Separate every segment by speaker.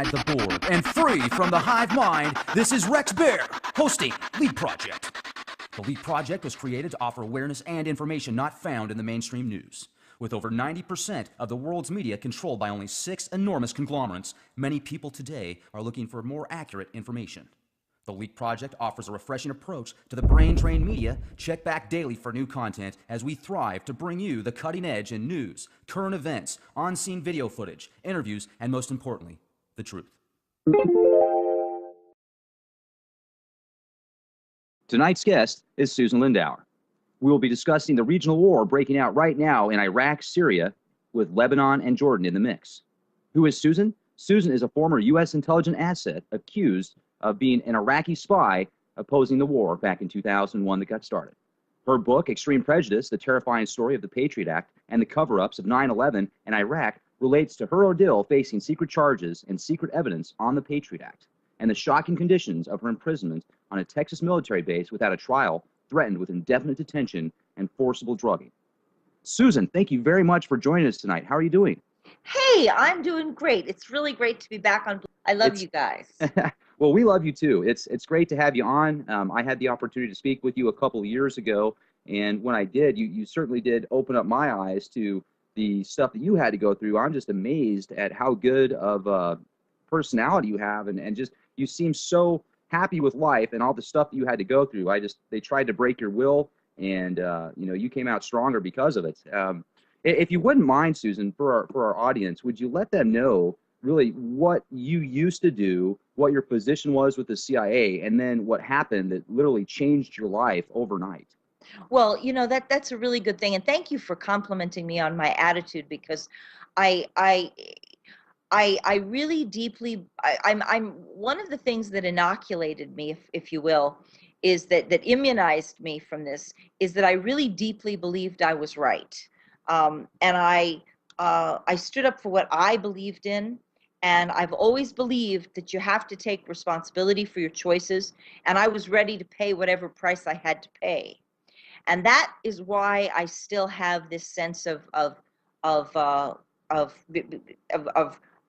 Speaker 1: inside the board and free from the hive mind, this is Rex Bear hosting Leap Project. The Leap Project was created to offer awareness and information not found in the mainstream news. With over 90% of the world's media controlled by only 6 enormous conglomerates, many people today are looking for more accurate information. The Leap Project offers a refreshing approach to the brain-drained media. Check back daily for new content as we thrive to bring you the cutting edge in news, current events, on-scene video footage, interviews, and most importantly, the truth.
Speaker 2: Tonight's guest is Susan Lindauer. We will be discussing the regional war breaking out right now in Iraq, Syria, with Lebanon and Jordan in the mix. Who is Susan? Susan is a former U.S. intelligence asset accused of being an Iraqi spy opposing the war back in 2001 that got started. Her book, Extreme Prejudice, The Terrifying Story of the Patriot Act and the Cover-Ups of 9/11 and Iraq, relates to her ordeal facing secret charges and secret evidence on the Patriot Act and the shocking conditions of her imprisonment on a Texas military base without a trial, threatened with indefinite detention and forcible drugging. Susan, thank you very much for joining us tonight. How are you doing?
Speaker 3: Hey, I'm doing great. It's really great to be back on. I love you guys.
Speaker 2: Well, we love you too. It's great to have you on. I had the opportunity to speak with you a couple of years ago, and when I did, you certainly did open up my eyes to the stuff that you had to go through. I'm just amazed at how good of a personality you have, and just you seem so happy with life and all the stuff that you had to go through. They tried to break your will, and you came out stronger because of it. If you wouldn't mind, Susan, for our audience, would you let them know really what you used to do, what your position was with the CIA, and then what happened that literally changed your life overnight?
Speaker 3: Well, that's a really good thing, and thank you for complimenting me on my attitude, because I really deeply, I'm one of the things that inoculated me, if you will, is that immunized me from this, is that I really deeply believed I was right, and I stood up for what I believed in. And I've always believed that you have to take responsibility for your choices, and I was ready to pay whatever price I had to pay. And that is why I still have this sense of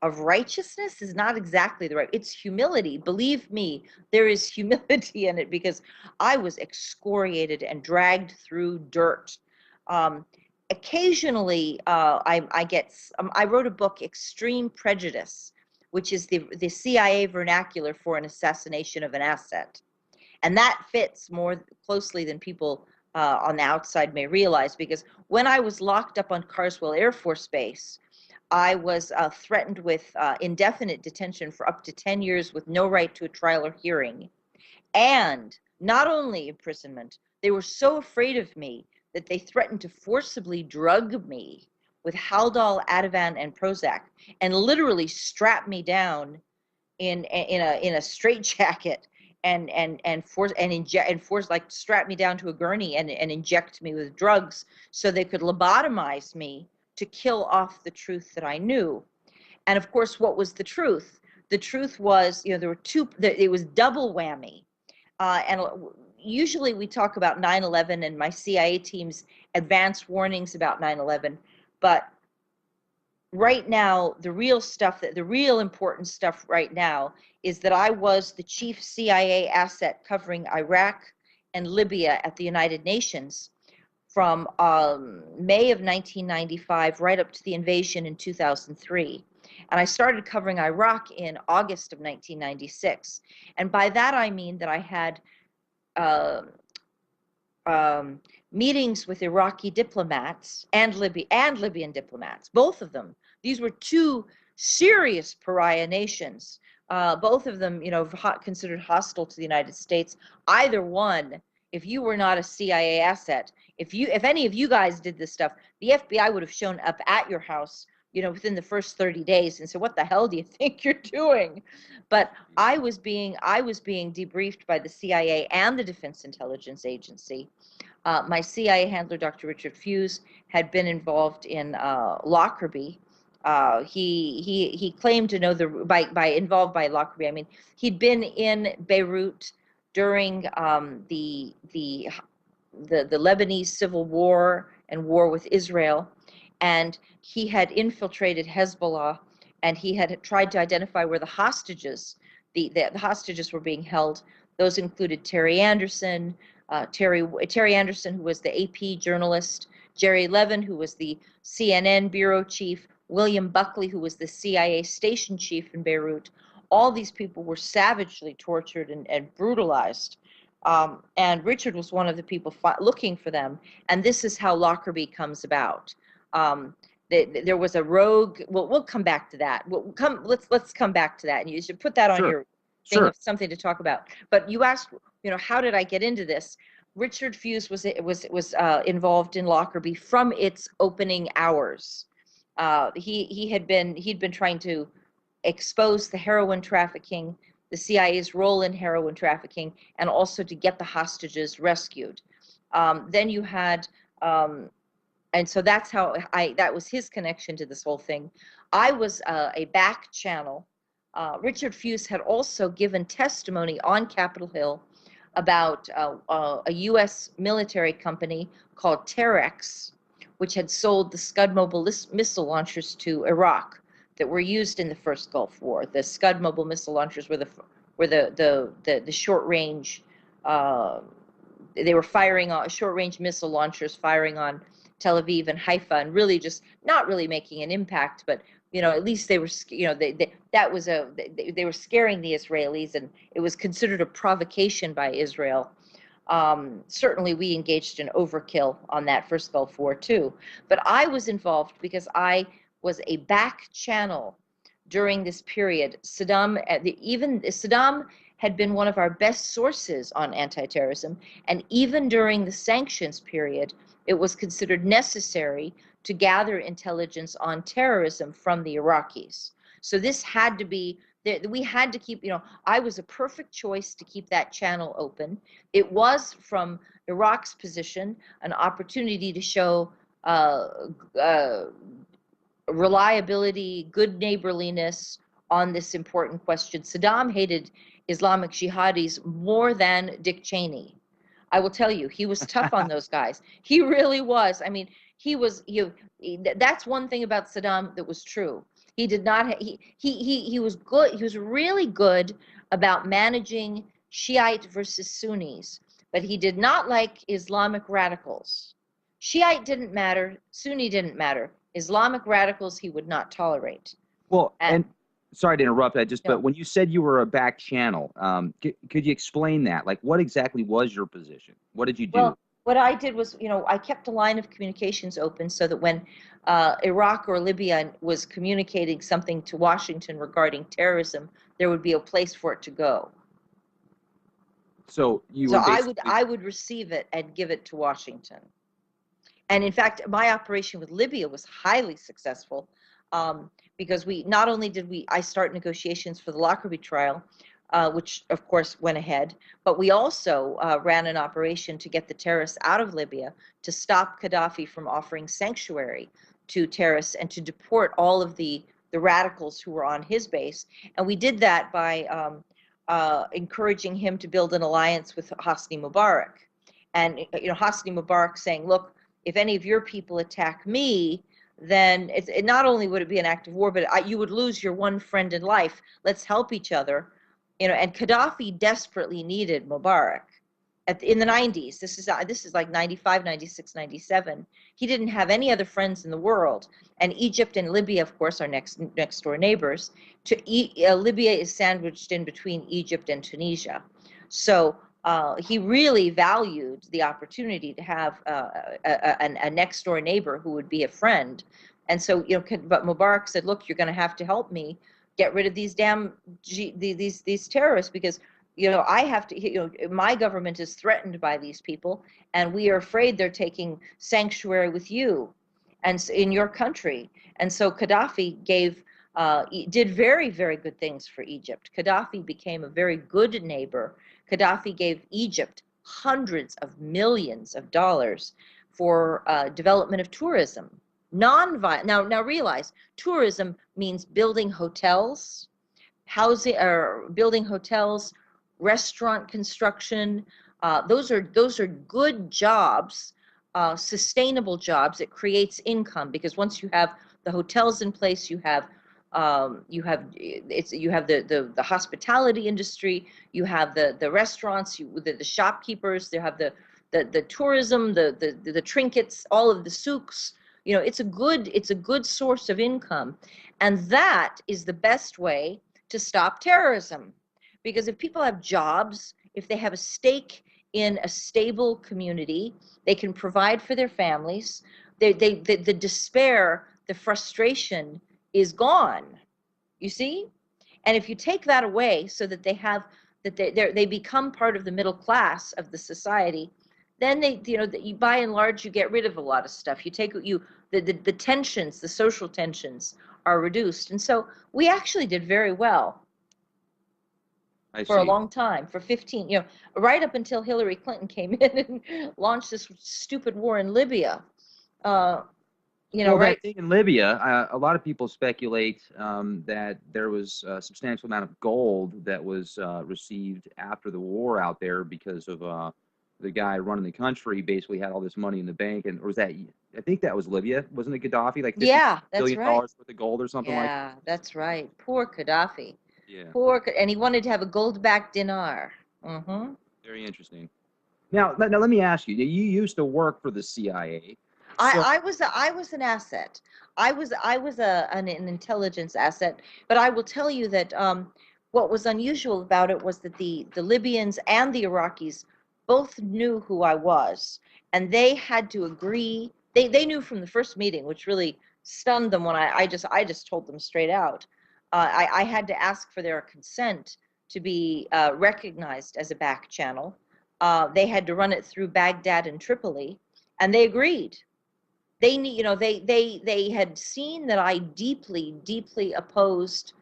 Speaker 3: righteousness is not exactly the right. It's humility. Believe me, there is humility in it, because I was excoriated and dragged through dirt. Occasionally, I wrote a book, Extreme Prejudice, which is the CIA vernacular for an assassination of an asset. And that fits more closely than people on the outside may realize, because when I was locked up on Carswell Air Force Base, I was threatened with indefinite detention for up to 10 years with no right to a trial or hearing. And not only imprisonment, they were so afraid of me that they threatened to forcibly drug me with Haldol, Ativan, and Prozac, and literally strap me down in a straitjacket and strap me down to a gurney and inject me with drugs so they could lobotomize me to kill off the truth that I knew. And of course, what was the truth? The truth was, there were it was double whammy. And usually we talk about 9/11 and my CIA team's advance warnings about 9/11, but right now, the real important stuff right now is that I was the chief CIA asset covering Iraq and Libya at the United Nations from May of 1995 right up to the invasion in 2003. And I started covering Iraq in August of 1996. And by that I mean that I had meetings with Iraqi diplomats and Libyan diplomats, both of them. These were two serious pariah nations, both of them, considered hostile to the United States. Either one, if you were not a CIA asset, if any of you guys did this stuff, the FBI would have shown up at your house, within the first 30 days and said, "What the hell do you think you're doing?" But I was being debriefed by the CIA and the Defense Intelligence Agency. My CIA handler, Dr. Richard Fuse, had been involved in Lockerbie. He claimed to know involved by Lockerbie, I mean, he'd been in Beirut during the Lebanese civil war and war with Israel, and he had infiltrated Hezbollah and he had tried to identify where the hostages, the hostages were being held. Those included Terry Anderson, Terry Anderson, who was the AP journalist, Jerry Levin, who was the CNN bureau chief, William Buckley, who was the CIA station chief in Beirut. All these people were savagely tortured and brutalized. And Richard was one of the people looking for them. And this is how Lockerbie comes about. There was a rogue. Well, we'll come back to that. Let's come back to that, and you should put that on your thing of something to talk about. But you asked, how did I get into this? Richard Fuse was involved in Lockerbie from its opening hours. He'd been trying to expose the heroin trafficking, the CIA's role in heroin trafficking, and also to get the hostages rescued. Then you had, and so that's how that was his connection to this whole thing. I was a back channel. Richard Fuse had also given testimony on Capitol Hill about a U.S. military company called Terex, which had sold the Scud mobile missile launchers to Iraq that were used in the first Gulf War. The Scud mobile missile launchers were the short range. They were firing on short range missile launchers, firing on Tel Aviv and Haifa, and really just not really making an impact, but at least they were, they were scaring the Israelis, and it was considered a provocation by Israel. Certainly we engaged in overkill on that first Gulf War too, but I was involved because I was a back channel during this period. Saddam had been one of our best sources on anti-terrorism, and even during the sanctions period, it was considered necessary to gather intelligence on terrorism from the Iraqis. So this had to be, we had to keep, I was a perfect choice to keep that channel open. It was, from Iraq's position, an opportunity to show reliability, good neighborliness on this important question. Saddam hated Islamic jihadis more than Dick Cheney. I will tell you, he was tough on those guys. He really was. I mean, that's one thing about Saddam that was true. He did not, he was good. He was really good about managing Shiite versus Sunnis, but he did not like Islamic radicals. Shiite didn't matter. Sunni didn't matter. Islamic radicals he would not tolerate.
Speaker 2: Well, and sorry to interrupt. But when you said you were a back channel, could you explain that? Like, what exactly was your position? What did you do?
Speaker 3: Well, what I did was, I kept a line of communications open so that when Iraq or Libya was communicating something to Washington regarding terrorism, there would be a place for it to go.
Speaker 2: So
Speaker 3: I would receive it and give it to Washington. And in fact, my operation with Libya was highly successful. Because not only did I start negotiations for the Lockerbie trial, which of course went ahead, but we also ran an operation to get the terrorists out of Libya, to stop Gaddafi from offering sanctuary to terrorists and to deport all of the radicals who were on his base. And we did that by encouraging him to build an alliance with Hosni Mubarak. And Hosni Mubarak saying, look, if any of your people attack me, then it not only would it be an act of war, but you would lose your one friend in life. Let's help each other. And Gaddafi desperately needed Mubarak in the 90s. This is like 95, 96, 97. He didn't have any other friends in the world. And Egypt and Libya, of course, are next door neighbors. Libya is sandwiched in between Egypt and Tunisia. So he really valued the opportunity to have a next door neighbor who would be a friend. And so, but Mubarak said, look, you're going to help me get rid of these these terrorists, because, I have to, my government is threatened by these people, and we are afraid they're taking sanctuary with you and in your country. And so Gaddafi did very, very good things for Egypt. Gaddafi became a very good neighbor. Gaddafi gave Egypt hundreds of millions of dollars for development of tourism. Now realize, tourism means building hotels, restaurant construction. Those are good jobs, sustainable jobs. It creates income, because once you have the hotels in place, you have You have the hospitality industry. You have the restaurants. The shopkeepers. They have the tourism, the trinkets, all of the souks. You know, it's a good source of income, and that is the best way to stop terrorism. Because if people have jobs, if they have a stake in a stable community, they can provide for their families. The despair, the frustration is gone. You see? And if you take that away so that they become part of the middle class of the society, then you, by and large, you get rid of a lot of stuff. The tensions, the social tensions are reduced. And so we actually did very well for a long time, for 15, right up until Hillary Clinton came in and launched this stupid war in Libya. Well,
Speaker 2: right? That thing in Libya, a lot of people speculate that there was a substantial amount of gold that was received after the war out there because of the guy running the country basically had all this money in the bank, or was that? I think that was Libya, wasn't it? Gaddafi, like $50 billion worth of gold or something like that.
Speaker 3: Yeah, that's right. Poor Gaddafi.
Speaker 2: Yeah.
Speaker 3: And he wanted to have a gold-backed dinar. Mm-hmm.
Speaker 2: Very interesting. Now, let me ask you. You used to work for the CIA.
Speaker 3: I was an asset. I was an intelligence asset. But I will tell you that what was unusual about it was that the Libyans and the Iraqis both knew who I was, and they had to agree. They knew from the first meeting, which really stunned them when I just told them straight out. I had to ask for their consent to be recognized as a back channel. They had to run it through Baghdad and Tripoli, and they agreed. They had seen that I deeply opposed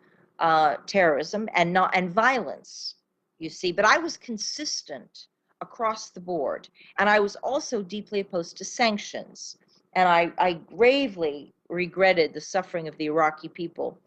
Speaker 3: terrorism and violence, you see, but I was consistent across the board, and I was also deeply opposed to sanctions, and I gravely regretted the suffering of the Iraqi people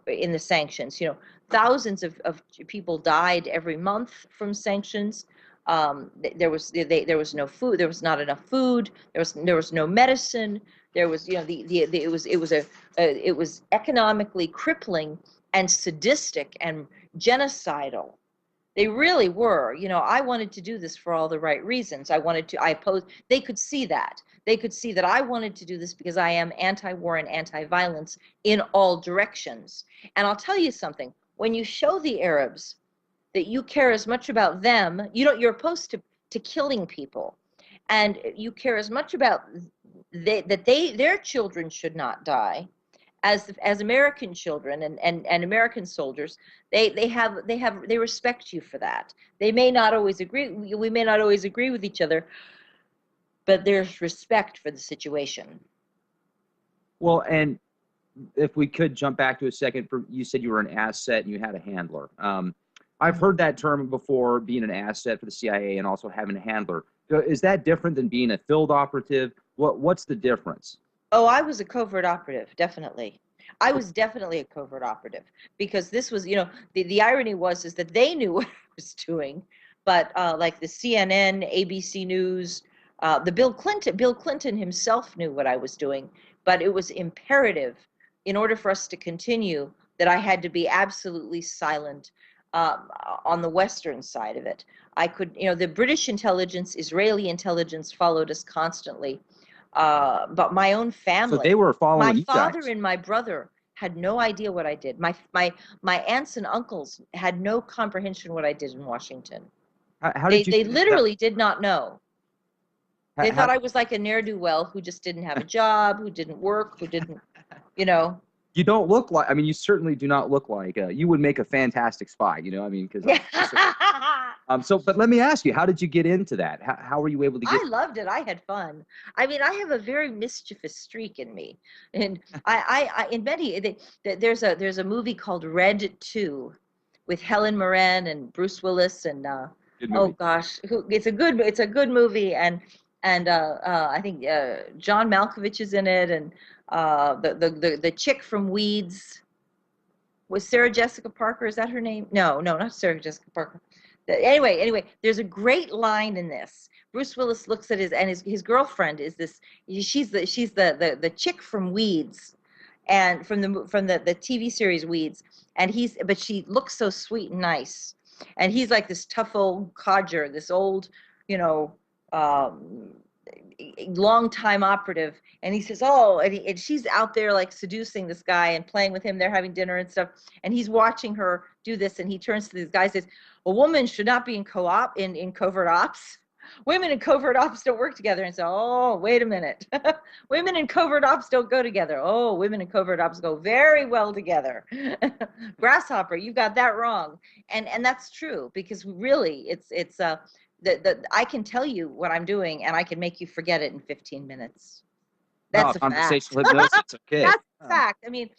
Speaker 3: in the sanctions. Thousands of people died every month from sanctions. There was no food. There was not enough food. There was no medicine. There was it was economically crippling and sadistic and genocidal. They really were. I wanted to do this for all the right reasons. I opposed. They could see that. They could see that I wanted to do this because I am anti-war and anti-violence in all directions. And I'll tell you something. When you show the Arabs that you care as much about them, you're opposed to killing people, and you care as much about their children should not die as American children and American soldiers. They respect you for that. They may not always agree. We may not always agree with each other, but there's respect for the situation.
Speaker 2: Well, and if we could jump back to a second, you said you were an asset and you had a handler. I've heard that term before, being an asset for the CIA and also having a handler. Is that different than being a field operative? What's the difference?
Speaker 3: Oh, I was a covert operative, definitely. I was definitely a covert operative, because this was, the irony is that they knew what I was doing, but like the CNN, ABC News, Bill Clinton himself knew what I was doing, but it was imperative in order for us to continue that I had to be absolutely silent on the Western side of it. I could, the British intelligence, Israeli intelligence followed us constantly, but my own family.
Speaker 2: So they were following
Speaker 3: my
Speaker 2: you
Speaker 3: father
Speaker 2: guys.
Speaker 3: And my brother had no idea what I did. My aunts and uncles had no comprehension what I did in Washington.
Speaker 2: How did
Speaker 3: they literally did not know. They thought I was like a ne'er-do-well who just didn't have a job, who didn't work, who didn't,
Speaker 2: You don't look like, you certainly do not look like, you would make a fantastic spy, because. But let me ask you, how did you get into that? How were you able to get?
Speaker 3: I loved it. I had fun. I have a very mischievous streak in me, and there's a movie called Red 2 with Helen Mirren and Bruce Willis and oh gosh, it's a good movie, and I think John Malkovich is in it, and the chick from Weeds was Sarah Jessica Parker. Is that her name? No, not Sarah Jessica Parker. Anyway, there's a great line in this. Bruce Willis looks at his girlfriend is this. She's the chick from Weeds, and from the TV series Weeds, and but she looks so sweet and nice, and he's like this tough old codger, this old, you know, long time operative, and he says, oh, and she's out there like seducing this guy and playing with him. They're having dinner and stuff, and he's watching her do this, and he turns to this guy and says, a woman should not be in covert ops. Women in covert ops don't work together. And so, oh, wait a minute. Women in covert ops don't go together. Oh, women in covert ops go very well together. Grasshopper, you got that wrong. And that's true, because really it's I can tell you what I'm doing, and I can make you forget it in 15 minutes. That's a fact.
Speaker 2: Hypnosis, okay.
Speaker 3: That's a fact. I mean,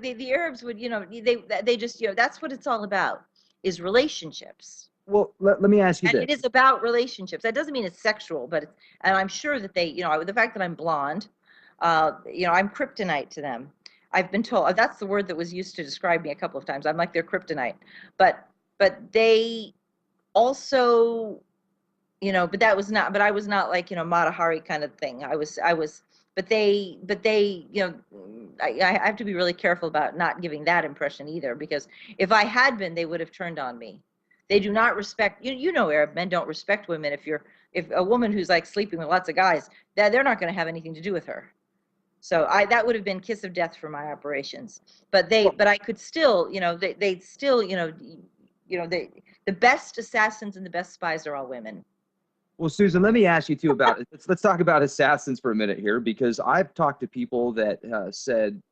Speaker 3: the Arabs would, you know, they just, you know, that's what it's all about, is relationships.
Speaker 2: Well, let me ask you
Speaker 3: and
Speaker 2: this.
Speaker 3: It is about relationships. That doesn't mean it's sexual, but and I'm sure that they, you know, the fact that I'm blonde, you know, I'm kryptonite to them. I've been told that's the word that was used to describe me a couple of times. I'm like their kryptonite. But they also, you know, but I was not like, you know, Mata Hari kind of thing. I was, but they, you know, I have to be really careful about not giving that impression either, because if I had been, they would have turned on me. They do not respect, you know, Arab men don't respect women. If a woman who's like sleeping with lots of guys, they're not going to have anything to do with her. So that would have been kiss of death for my operations. But I could still, you know, they still, you know, the best assassins and the best spies are all women.
Speaker 2: Well, Susan, let me ask you too about let's talk about assassins for a minute here, because I've talked to people that said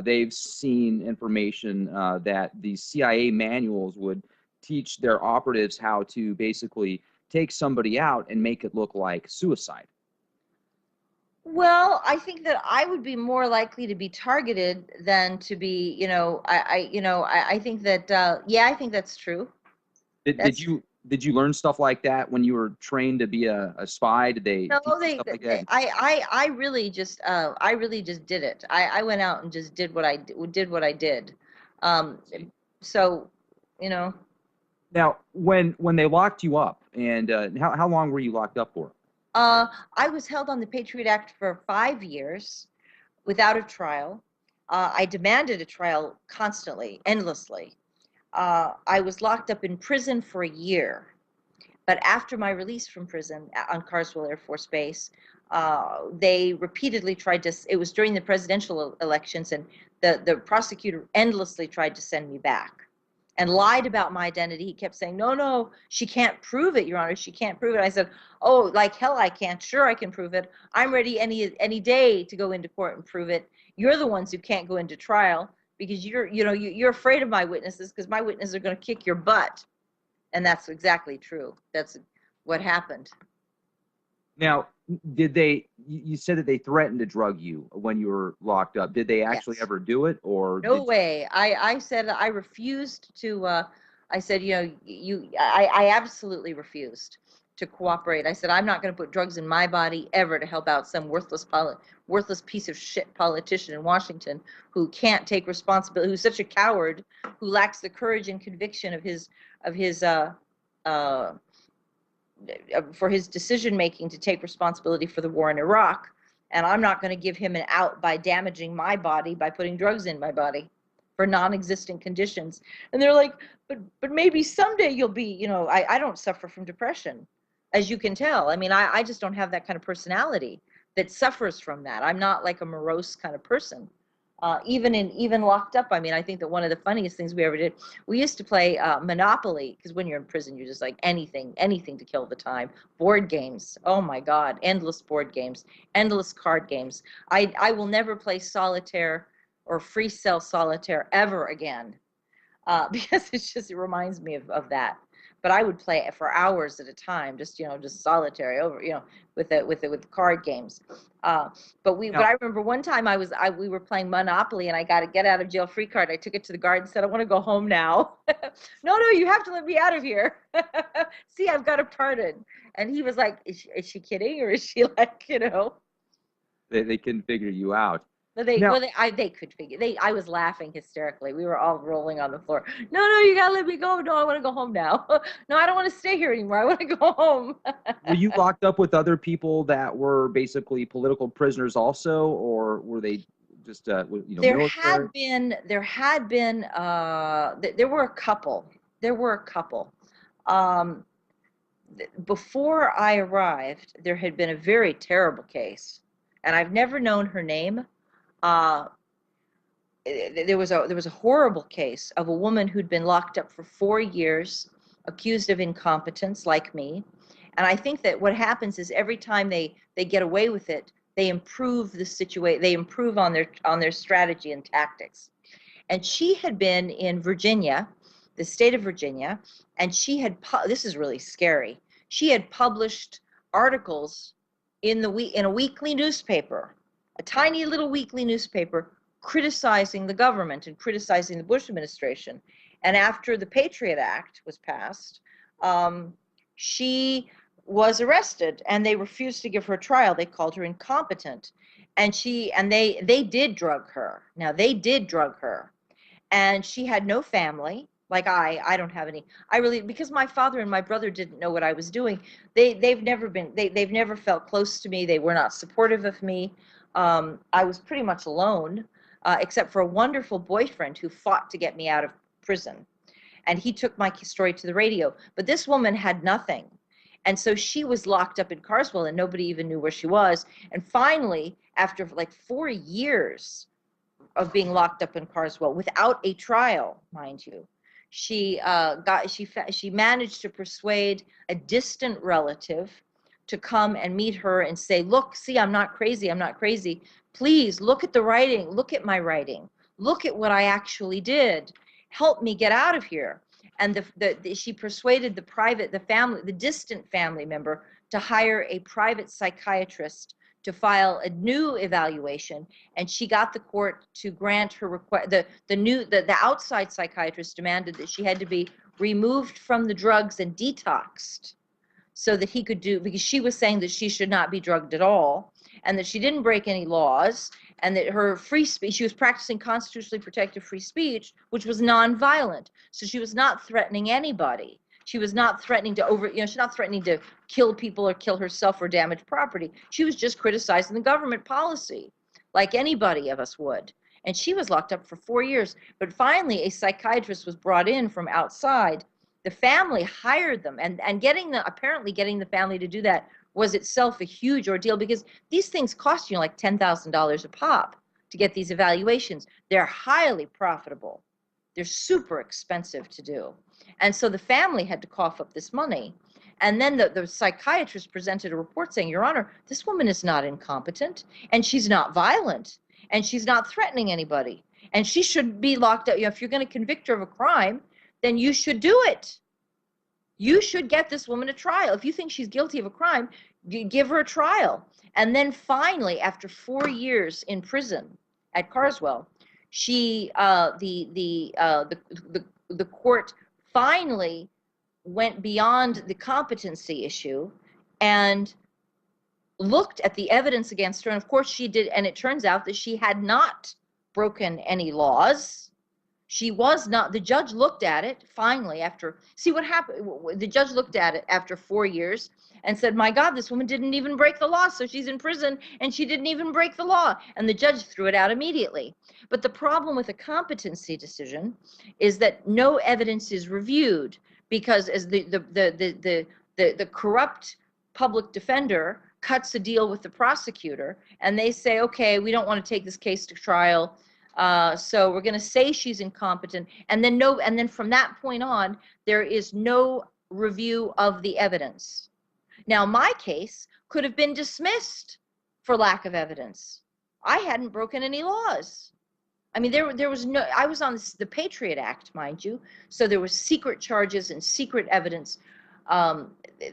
Speaker 2: they've seen information that the CIA manuals would teach their operatives how to basically take somebody out and make it look like suicide.
Speaker 3: Well, I think that I would be more likely to be targeted than to be, you know, I think that, yeah, I think that's true.
Speaker 2: Did you learn stuff like that when you were trained to be a spy? Did they?
Speaker 3: No,
Speaker 2: stuff like that?
Speaker 3: I really just did it. I went out and just did what I did. So, you know.
Speaker 2: Now, when they locked you up, and how long were you locked up for?
Speaker 3: I was held on the Patriot Act for 5 years without a trial. I demanded a trial constantly, endlessly. I was locked up in prison for a year. But after my release from prison on Carswell Air Force Base, they repeatedly tried to, it was during the presidential elections, and the prosecutor endlessly tried to send me back and lied about my identity. He kept saying, no, she can't prove it, Your Honor, she can't prove it. I said, oh, like hell I can't. Sure, I can prove it. I'm ready any day to go into court and prove it. You're the ones who can't go into trial because you're afraid of my witnesses, because my witnesses are going to kick your butt. And that's exactly true. That's what happened.
Speaker 2: Now, you said that they threatened to drug you when you were locked up. Did they actually ever do it, or?
Speaker 3: No way. I said I refused to, I said, I absolutely refused to cooperate. I said, I'm not going to put drugs in my body ever to help out some worthless piece of shit politician in Washington who can't take responsibility, who's such a coward, who lacks the courage and conviction for his decision making to take responsibility for the war in Iraq. And I'm not going to give him an out by damaging my body by putting drugs in my body for non-existent conditions. And they're like, but maybe someday you'll be, I don't suffer from depression, as you can tell. I mean, I just don't have that kind of personality that suffers from that. I'm not like a morose kind of person. Even locked up, I mean, I think that one of the funniest things we ever did, we used to play Monopoly, because when you're in prison, you're just like anything to kill the time. Board games, oh my God, endless board games, endless card games. I will never play solitaire or free cell solitaire ever again, because it reminds me of that. But I would play it for hours at a time, just solitary over, with card games. But I remember one time we were playing Monopoly, and I got a get out of jail free card. I took it to the guard and said, I want to go home now. No, you have to let me out of here. See, I've got a pardon. And he was like, is she kidding, or is she like,
Speaker 2: They couldn't figure you out.
Speaker 3: They could figure. I was laughing hysterically. We were all rolling on the floor. No, you gotta let me go. No, I want to go home now. No, I don't want to stay here anymore. I want to go home.
Speaker 2: Were you locked up with other people that were basically political prisoners also, or were they just
Speaker 3: There
Speaker 2: military?
Speaker 3: there were a couple. There were a couple. Um, Before I arrived, there had been a very terrible case, and I've never known her name. Uh, there was a horrible case of a woman who'd been locked up for 4 years, accused of incompetence, like me. And I think that what happens is every time they get away with it, they improve the situation. They improve on their strategy and tactics. And she had been in Virginia, the state of Virginia, and this is really scary. She had published articles in a weekly newspaper, a tiny little weekly newspaper, criticizing the government and criticizing the Bush administration. And after the Patriot Act was passed, she was arrested, and they refused to give her a trial. They called her incompetent, and they did drug her. Now, they did drug her, and she had no family. Like I don't have any. Because my father and my brother didn't know what I was doing. They've never felt close to me. They were not supportive of me. I was pretty much alone, except for a wonderful boyfriend who fought to get me out of prison, and he took my story to the radio. But this woman had nothing, and so she was locked up in Carswell, and nobody even knew where she was. And finally, after like 4 years of being locked up in Carswell without a trial, mind you, she managed to persuade a distant relative to come and meet her and say, look, see, I'm not crazy. I'm not crazy. Please look at the writing. Look at my writing. Look at what I actually did. Help me get out of here. And she persuaded the distant family member to hire a private psychiatrist to file a new evaluation, and she got the court to grant her request. The outside psychiatrist demanded that she had to be removed from the drugs and detoxed, so that he could because she was saying that she should not be drugged at all, and that she didn't break any laws, and that her free speech, she was practicing constitutionally protected free speech, which was nonviolent. So she was not threatening anybody. She was not threatening she's not threatening to kill people or kill herself or damage property. She was just criticizing the government policy, like anybody of us would. And she was locked up for 4 years. But finally, a psychiatrist was brought in from outside. The family hired them, and apparently getting the family to do that was itself a huge ordeal, because these things cost you like $10,000 a pop to get these evaluations. They're highly profitable. They're super expensive to do. And so the family had to cough up this money. And then the psychiatrist presented a report saying, Your Honor, this woman is not incompetent, and she's not violent, and she's not threatening anybody, and she should be locked up. If you're going to convict her of a crime, then you should do it. You should get this woman a trial. If you think she's guilty of a crime, give her a trial. And then finally, after 4 years in prison at Carswell, the court finally went beyond the competency issue and looked at the evidence against her. And of course she did, and it turns out that she had not broken any laws. She was not. The judge looked at it finally see what happened. The judge looked at it after 4 years and said, my God, this woman didn't even break the law. So she's in prison and she didn't even break the law. And the judge threw it out immediately. But the problem with a competency decision is that no evidence is reviewed, because as the corrupt public defender cuts a deal with the prosecutor, and they say, okay, we don't want to take this case to trial. So we're going to say she's incompetent, and then from that point on, there is no review of the evidence. Now, my case could have been dismissed for lack of evidence. I hadn't broken any laws. I mean, there was no. I was on the Patriot Act, mind you, so there was secret charges and secret evidence.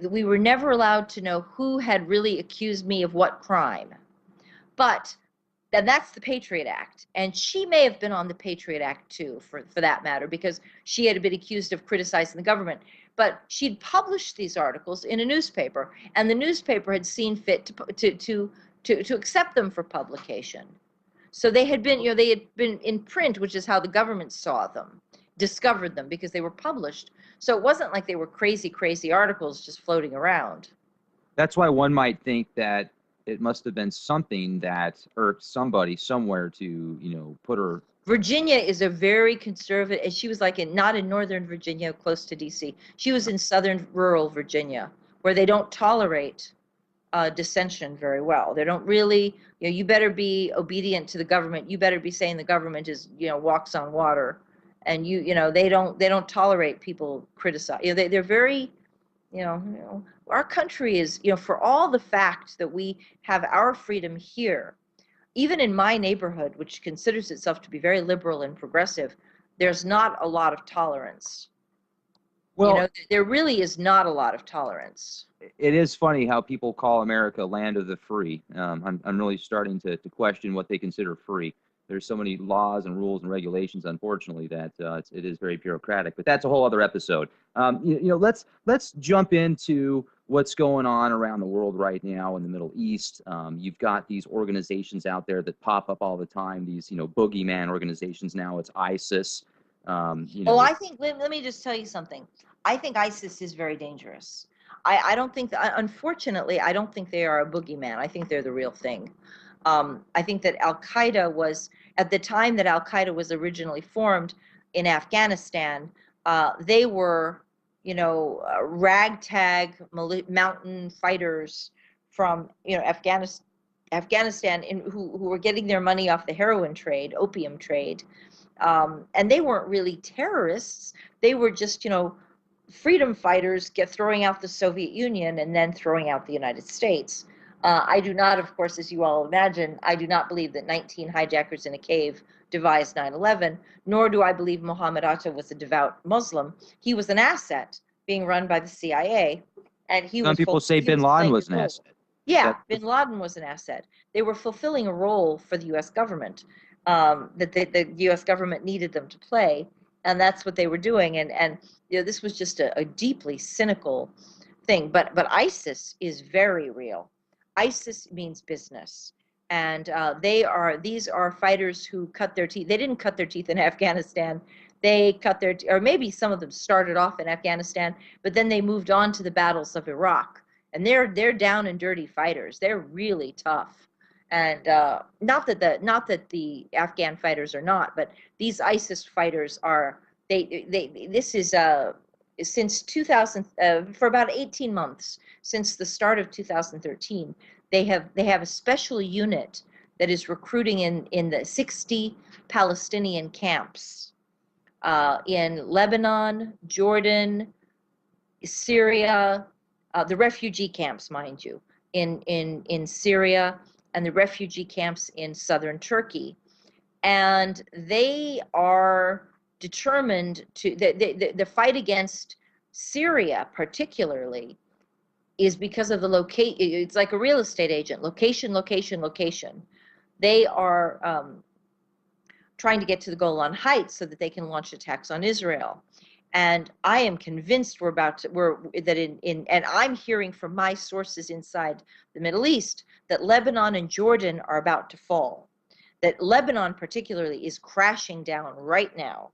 Speaker 3: We were never allowed to know who had really accused me of what crime, but. Then that's the Patriot Act. And she may have been on the Patriot Act too, for that matter, because she had been accused of criticizing the government. But she'd published these articles in a newspaper, and the newspaper had seen fit to accept them for publication. So they had been in print, which is how the government saw them, discovered them, because they were published. So it wasn't like they were crazy articles just floating around.
Speaker 2: That's why one might think that it must have been something that irked somebody somewhere to, put her.
Speaker 3: Virginia is a very conservative, and she was like not in northern Virginia, close to D.C. She was in southern rural Virginia, where they don't tolerate dissension very well. They don't really, you better be obedient to the government. You better be saying the government is, walks on water, and they don't tolerate people criticize. They're very, our country is, for all the fact that we have our freedom here. Even in my neighborhood, which considers itself to be very liberal and progressive, there's not a lot of tolerance.
Speaker 2: Well,
Speaker 3: there really is not a lot of tolerance.
Speaker 2: it is funny how people call America land of the free. I'm really starting to question what they consider free. There's so many laws and rules and regulations, unfortunately, that it is very bureaucratic. But that's a whole other episode. Let's jump into what's going on around the world right now in the Middle East. You've got these organizations out there that pop up all the time. These boogeyman organizations. Now it's ISIS.
Speaker 3: I think let me just tell you something. I think ISIS is very dangerous. I don't think unfortunately, I don't think they are a boogeyman. I think they're the real thing. I think that Al-Qaeda was, at the time that Al-Qaeda was originally formed in Afghanistan, they were, ragtag mountain fighters from, Afghanistan who were getting their money off the heroin trade, opium trade. And they weren't really terrorists. They were just, freedom fighters throwing out the Soviet Union and then throwing out the United States. I do not, of course, as you all imagine, I do not believe that 19 hijackers in a cave devised 9/11, nor do I believe Mohammed Atta was a devout Muslim. He was an asset being run by the CIA, and
Speaker 2: some people say Bin Laden was an asset.
Speaker 3: Yeah, Bin Laden was an asset. They were fulfilling a role for the U.S. government that the U.S. government needed them to play, and that's what they were doing. And this was just a deeply cynical thing. But ISIS is very real. ISIS means business, and these are fighters who cut their teeth. They didn't cut their teeth in Afghanistan. They cut or maybe some of them started off in Afghanistan, but then they moved on to the battles of Iraq, and they're down and dirty fighters. They're really tough, and not that the Afghan fighters are not, but these ISIS fighters are. This is since 2000, for about 18 months, since the start of 2013, they have a special unit that is recruiting in the 60 Palestinian camps in Lebanon, Jordan, Syria, the refugee camps, mind you, in Syria, and the refugee camps in southern Turkey. And they are determined to, the fight against Syria particularly is because of the location. It's like a real estate agent, location, location, location. They are trying to get to the Golan Heights so that they can launch attacks on Israel. And I am convinced and I'm hearing from my sources inside the Middle East that Lebanon and Jordan are about to fall. That Lebanon particularly is crashing down right now.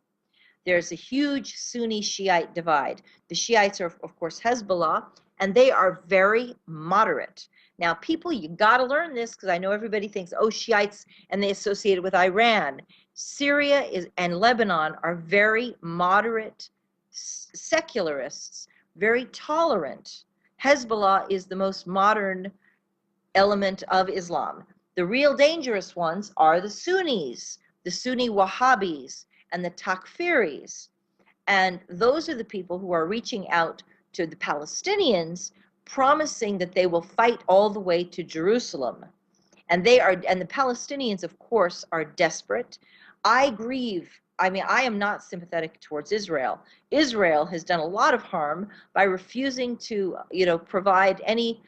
Speaker 3: There's a huge Sunni Shiite divide. The Shiites are, of course, Hezbollah, and they are very moderate. Now, people, you got to learn this, because I know everybody thinks, oh, Shiites, and they associate it with Iran. Syria and Lebanon are very moderate secularists, very tolerant. Hezbollah is the most modern element of Islam. The real dangerous ones are the Sunnis, the Sunni Wahhabis, and the Takfiris. And those are the people who are reaching out to the Palestinians, promising that they will fight all the way to Jerusalem. And the Palestinians, of course, are desperate. I grieve. I mean, I am not sympathetic towards Israel. Israel has done a lot of harm by refusing to, provide any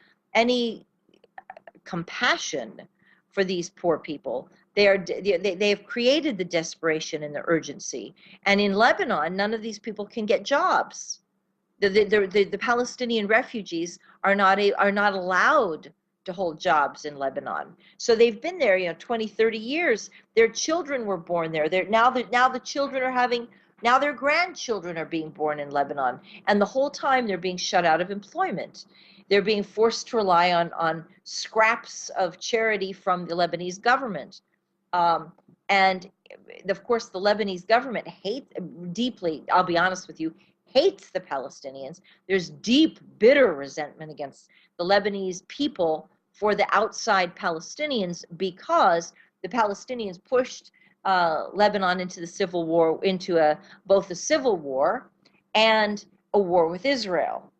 Speaker 3: compassion for these poor people. They have created the desperation and the urgency. And in Lebanon, none of these people can get jobs. The Palestinian refugees are not allowed to hold jobs in Lebanon. So they've been there, 20, 30 years. Their children were born there. Now the children are having, now their grandchildren are being born in Lebanon. And the whole time they're being shut out of employment. They're being forced to rely on scraps of charity from the Lebanese government. And of course, the Lebanese government deeply, I'll be honest with you, hates the Palestinians. There's deep, bitter resentment against the Lebanese people for the outside Palestinians because the Palestinians pushed Lebanon into the civil war, into both a civil war and a war with Israel.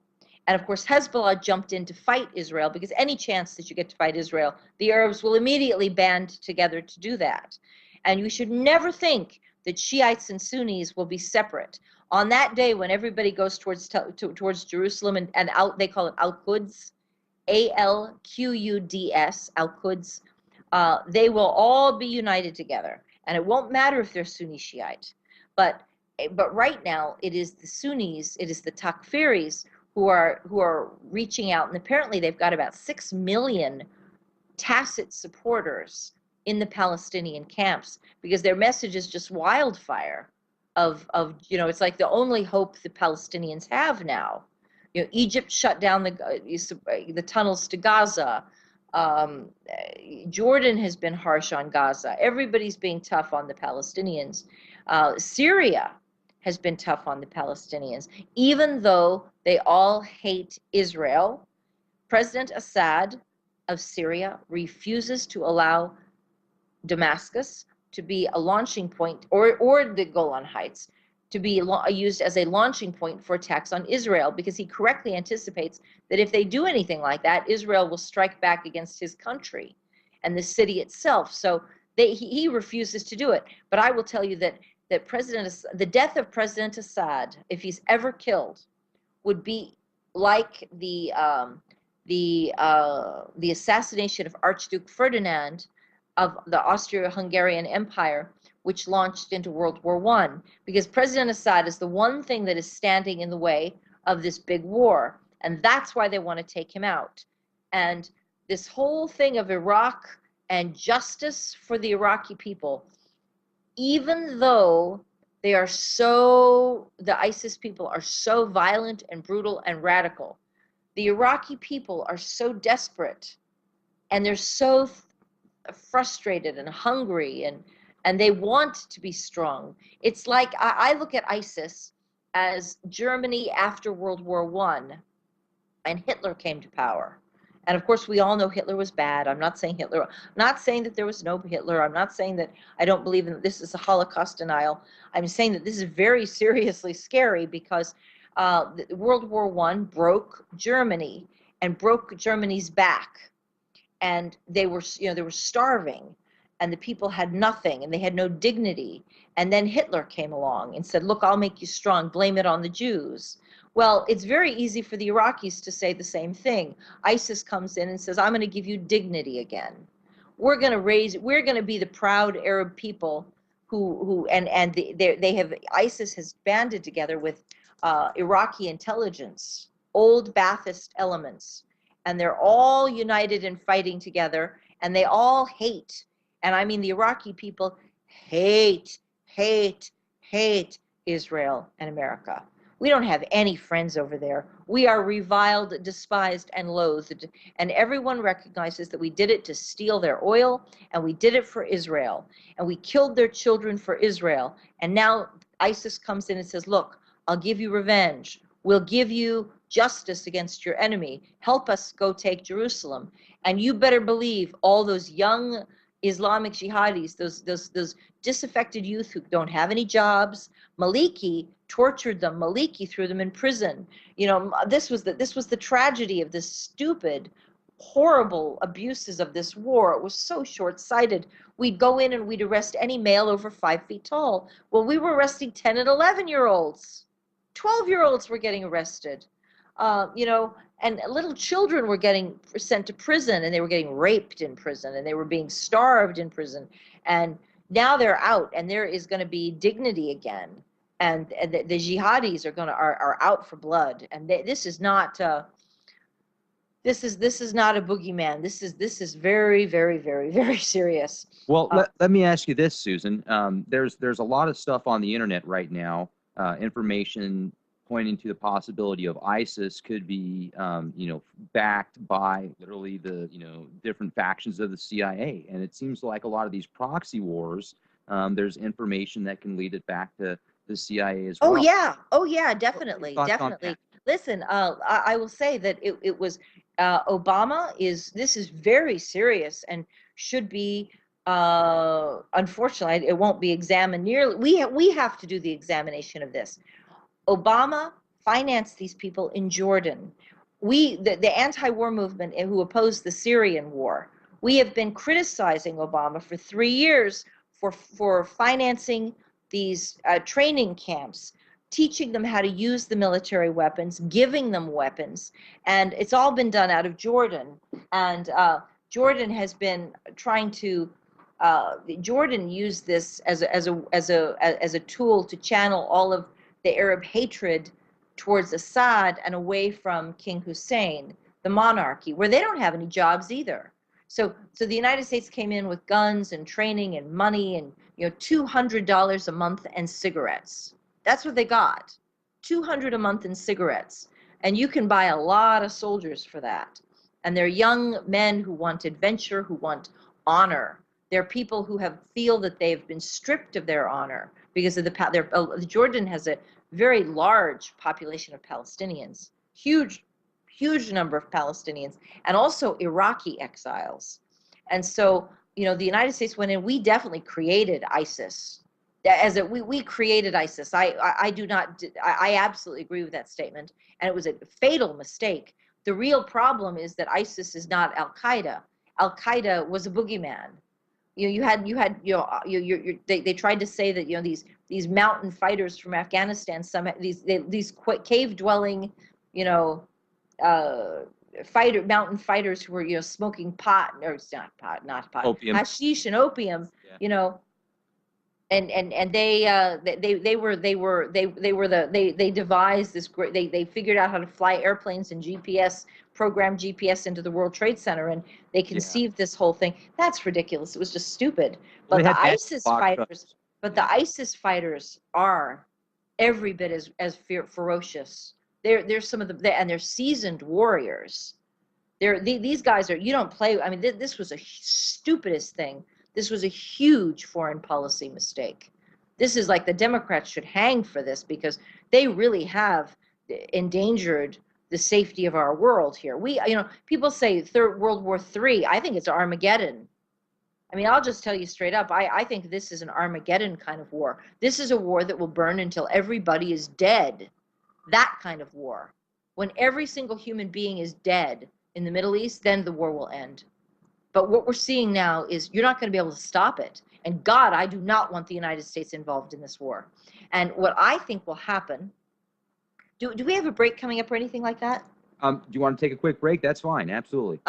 Speaker 3: And of course, Hezbollah jumped in to fight Israel because any chance that you get to fight Israel, the Arabs will immediately band together to do that. And you should never think that Shiites and Sunnis will be separate. On that day when everybody goes towards Jerusalem and out, they call it Al-Quds, A-L-Q-U-D-S, Al-Quds, they will all be united together. And it won't matter if they're Sunni Shiite. But right now, it is the Sunnis, it is the Takfiris who are reaching out. And apparently they've got about 6 million tacit supporters in the Palestinian camps because their message is just wildfire of it's like the only hope the Palestinians have now. Egypt shut down the tunnels to Gaza. Jordan has been harsh on Gaza. Everybody's being tough on the Palestinians. Syria has been tough on the Palestinians, even though they all hate Israel. President Assad of Syria refuses to allow Damascus to be a launching point, or the Golan Heights to be used as a launching point for attacks on Israel, because he correctly anticipates that if they do anything like that, Israel will strike back against his country and the city itself. So he refuses to do it. But I will tell you that the death of President Assad, if he's ever killed, would be like the assassination of Archduke Ferdinand of the Austro-Hungarian Empire, which launched into World War I, because President Assad is the one thing that is standing in the way of this big war, and that's why they want to take him out. And this whole thing of Iraq and justice for the Iraqi people, even though the ISIS people are so violent and brutal and radical, the Iraqi people are so desperate, and they're so frustrated and hungry, and they want to be strong. It's like I look at ISIS as Germany after World War I, and Hitler came to power. And of course, we all know Hitler was bad. I'm not saying that there was no Hitler. I'm not saying that I don't believe in this is a Holocaust denial. I'm saying that this is very seriously scary because World War I broke Germany and broke Germany's back. And they were starving, and the people had nothing, and they had no dignity. And then Hitler came along and said, look, I'll make you strong, blame it on the Jews. Well, it's very easy for the Iraqis to say the same thing. ISIS comes in and says, I'm going to give you dignity again. We're going to be the proud Arab people ISIS has banded together with Iraqi intelligence, old Ba'athist elements, and they're all united and fighting together, and they all hate. And I mean, the Iraqi people hate Israel and America. We don't have any friends over there. We are reviled, despised, and loathed. And everyone recognizes that we did it to steal their oil, and we did it for Israel. And we killed their children for Israel. And now ISIS comes in and says, look, I'll give you revenge. We'll give you justice against your enemy. Help us go take Jerusalem. And you better believe all those young Islamic jihadis, those disaffected youth who don't have any jobs. Maliki tortured them. Maliki threw them in prison. This was the tragedy of this stupid, horrible abuses of this war. It was so short-sighted. We'd go in and we'd arrest any male over 5 feet tall. Well, we were arresting 10 and 11-year-olds. 12-year-olds were getting arrested. And little children were getting sent to prison, and they were getting raped in prison, and they were being starved in prison. And now they're out, and there is going to be dignity again. And the jihadis are out for blood. And this is not a boogeyman. This is very, very, very, very serious.
Speaker 2: Well, let me ask you this, Susan. There's a lot of stuff on the internet right now, information pointing to the possibility of ISIS could be, backed by literally the, different factions of the CIA. And it seems like a lot of these proxy wars, there's information that can lead it back to the CIA as well.
Speaker 3: Oh yeah, definitely,
Speaker 2: thoughts on
Speaker 3: definitely.
Speaker 2: that?
Speaker 3: Listen, I will say that it was Obama this is very serious and should be, unfortunately, it won't be examined nearly. We have to do the examination of this. Obama financed these people in Jordan. The anti-war movement who opposed the Syrian war, we have been criticizing Obama for 3 years for financing these training camps, teaching them how to use the military weapons, giving them weapons, and it's all been done out of Jordan. And Jordan has been trying to. Jordan used this as a tool to channel all of the Arab hatred towards Assad and away from King Hussein, the monarchy, where they don't have any jobs either. So the United States came in with guns and training and money and $200 a month and cigarettes. That's what they got, $200 a month in cigarettes, and you can buy a lot of soldiers for that. And they're young men who want adventure, who want honor. They're people who feel that they've been stripped of their honor because of Jordan has a very large population of Palestinians, huge number of Palestinians, and also Iraqi exiles. And so, the United States went in. We definitely created ISIS. We created ISIS. I absolutely agree with that statement, and it was a fatal mistake. The real problem is that ISIS is not Al Qaeda. Al Qaeda was a boogeyman. They tried to say that these mountain fighters from Afghanistan, these cave dwelling, mountain fighters who were smoking pot, or it's not pot,
Speaker 2: Opium.
Speaker 3: hashish and opium, and they devised this great, they figured out how to fly airplanes and program GPS into the World Trade Center, and they conceived this whole thing. That's ridiculous. It was just stupid. But the ISIS fighters are every bit as ferocious. They're some of and they're seasoned warriors. These guys are, you don't play. I mean, this was a stupidest thing. This was a huge foreign policy mistake. This is like the Democrats should hang for this, because they really have endangered the safety of our world here. People say World War III. I think it's Armageddon. I mean, I'll just tell you straight up. I think this is an Armageddon kind of war. This is a war that will burn until everybody is dead. That kind of war. When every single human being is dead in the Middle East, then the war will end. But what we're seeing now is you're not going to be able to stop it. And God, I do not want the United States involved in this war. And what I think will happen, do we have a break coming up or anything like that?
Speaker 2: Do you want to take a quick break? That's fine. Absolutely.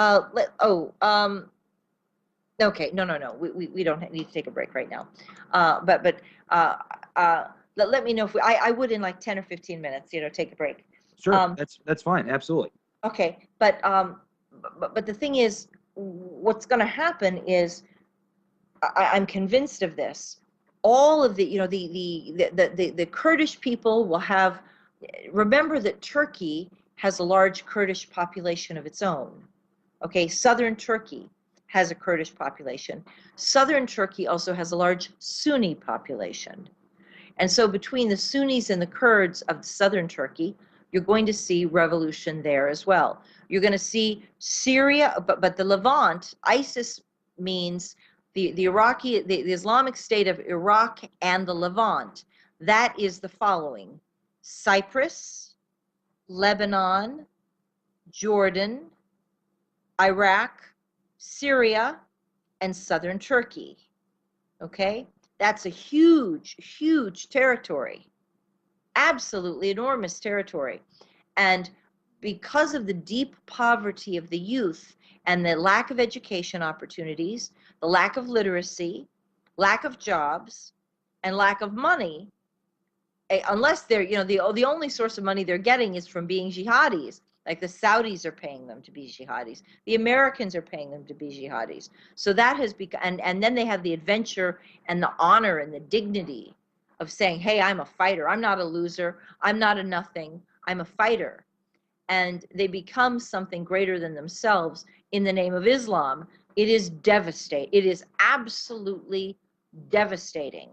Speaker 3: Okay. No. We don't need to take a break right now. Let me know if I would in like 10 or 15 minutes, take a break.
Speaker 2: Sure. That's fine. Absolutely.
Speaker 3: Okay. But the thing is, what's going to happen is, I'm convinced of this. All of the Kurdish people will have. Remember that Turkey has a large Kurdish population of its own. Okay, southern Turkey has a Kurdish population. Southern Turkey also has a large Sunni population. And so between the Sunnis and the Kurds of southern Turkey, you're going to see revolution there as well. You're going to see Syria, but the Levant, ISIS means the Islamic State of Iraq and the Levant. That is the following: Cyprus, Lebanon, Jordan, Iraq, Syria, and southern Turkey. Okay? That's a huge, huge territory. Absolutely enormous territory. And because of the deep poverty of the youth and the lack of education opportunities, the lack of literacy, lack of jobs, and lack of money, unless they're, the only source of money they're getting is from being jihadis. Like the Saudis are paying them to be jihadis. The Americans are paying them to be jihadis. So that has become, and then they have the adventure and the honor and the dignity of saying, hey, I'm a fighter. I'm not a loser. I'm not a nothing. I'm a fighter. And they become something greater than themselves in the name of Islam. It is devastating. It is absolutely devastating.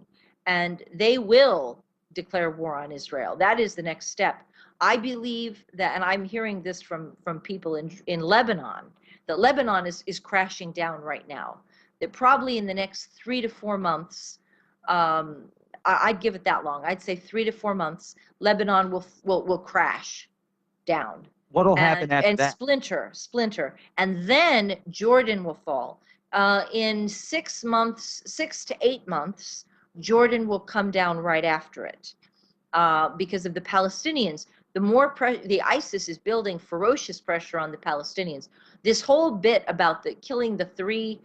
Speaker 3: And they will declare war on Israel. That is the next step. I believe that, and I'm hearing this from people in Lebanon, that Lebanon is crashing down right now. That probably in the next 3 to 4 months, I'd give it that long. I'd say 3 to 4 months, Lebanon will crash down.
Speaker 2: What'll happen after
Speaker 3: and
Speaker 2: that?
Speaker 3: splinter. And then Jordan will fall. In 6 months, 6 to 8 months, Jordan will come down right after it because of the Palestinians. The more the ISIS is building ferocious pressure on the Palestinians. This whole bit about the killing the three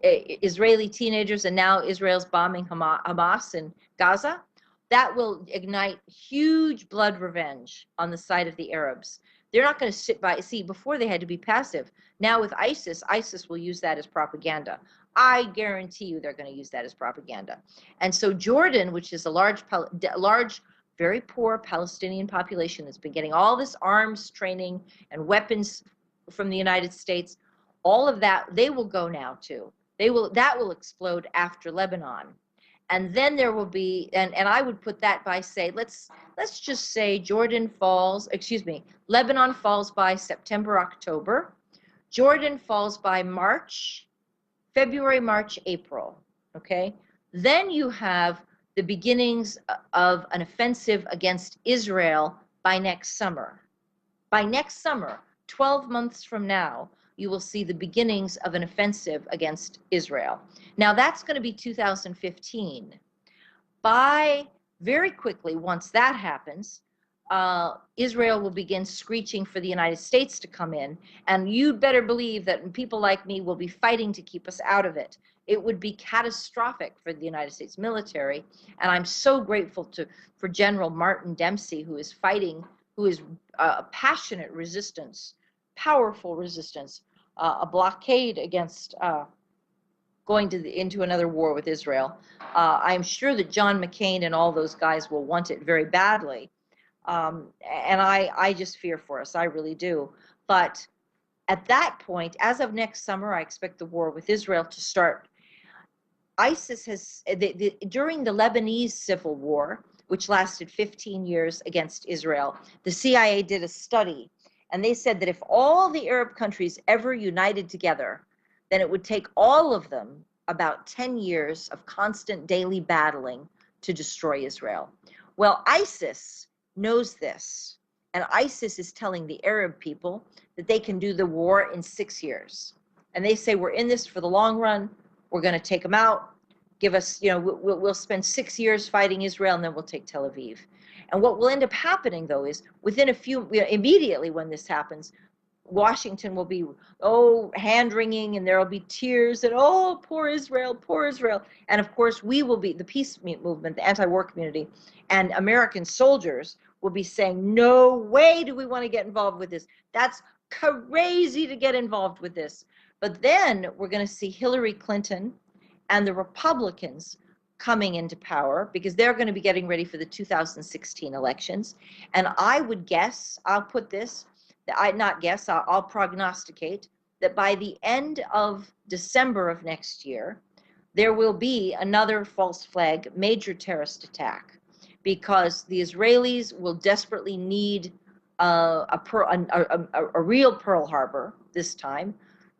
Speaker 3: Israeli teenagers, and now Israel's bombing Hamas in Gaza, that will ignite huge blood revenge on the side of the Arabs. They're not going to sit by. See, before they had to be passive. Now with ISIS will use that as propaganda. I guarantee you they're going to use that as propaganda. And so Jordan, which is a large, very poor Palestinian population that's been getting all this arms training and weapons from the United States, all of that, they will go now too. That will explode after Lebanon. And then there will be, and I would put that by, say, let's just say Lebanon falls by September, October. Jordan falls by February, March, April, okay? Then you have the beginnings of an offensive against Israel by next summer. By next summer, 12 months from now, you will see the beginnings of an offensive against Israel. Now, that's going to be 2015. Very quickly, once that happens, Israel will begin screeching for the United States to come in, and you'd better believe that people like me will be fighting to keep us out of it. It would be catastrophic for the United States military, and I'm so grateful for General Martin Dempsey, who is fighting, who is a passionate resistance, powerful resistance, a blockade against going into another war with Israel. I'm sure that John McCain and all those guys will want it very badly. And I just fear for us. I really do. But at that point, as of next summer, I expect the war with Israel to start. ISIS has, during the Lebanese civil war, which lasted 15 years against Israel, the CIA did a study, and they said that if all the Arab countries ever united together, then it would take all of them about 10 years of constant daily battling to destroy Israel. Well, ISIS knows this, and ISIS is telling the Arab people that they can do the war in 6 years. And they say, we're in this for the long run. We're going to take them out. Give us, we'll spend 6 years fighting Israel, and then we'll take Tel Aviv. And what will end up happening, though, is within immediately when this happens, Washington will be, hand-wringing, and there will be tears, and, poor Israel, poor Israel. And, of course, we will be, the peace movement, the anti-war community, and American soldiers will be saying, no way do we want to get involved with this. That's crazy to get involved with this. But then we're going to see Hillary Clinton and the Republicans coming into power, because they're going to be getting ready for the 2016 elections. And I would guess, I'll prognosticate that by the end of December of next year, there will be another false flag major terrorist attack, because the Israelis will desperately need a real Pearl Harbor this time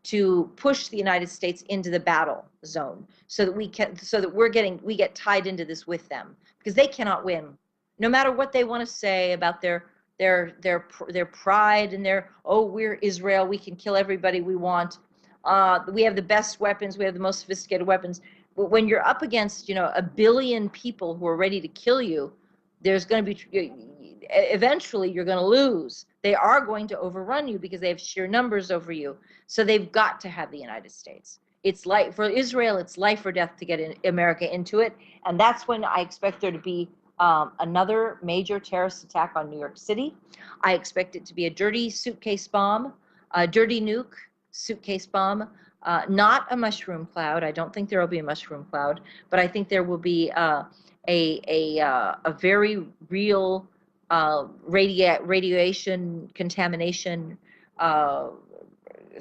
Speaker 3: to push the United States into the battle zone, so that we get tied into this with them, because they cannot win, no matter what they want to say about their pride and we're Israel, we can kill everybody we want, we have the best weapons, we have the most sophisticated weapons. But when you're up against 1 billion people who are ready to kill you, there's going to be, eventually you're going to lose. They are going to overrun you because they have sheer numbers over you. So they've got to have the United States. It's like, for Israel, it's life or death to get America into it. And that's when I expect there to be another major terrorist attack on New York City. I expect it to be a dirty suitcase bomb, a dirty nuke suitcase bomb Not a mushroom cloud. I don't think there will be a mushroom cloud, but I think there will be a very real radiation contamination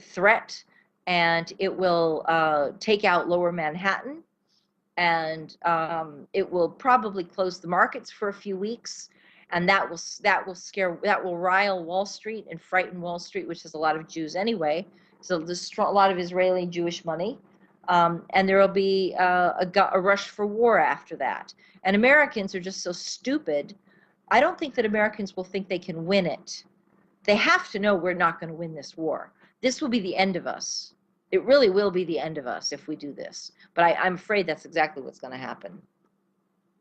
Speaker 3: threat, and it will take out Lower Manhattan, and it will probably close the markets for a few weeks, and that will rile Wall Street and frighten Wall Street, which has a lot of Jews anyway. So there's a lot of Israeli Jewish money, and there will be a rush for war after that. And Americans are just so stupid. I don't think that Americans will think they can win it. They have to know we're not going to win this war. This will be the end of us. It really will be the end of us if we do this. But I'm afraid that's exactly what's going to happen.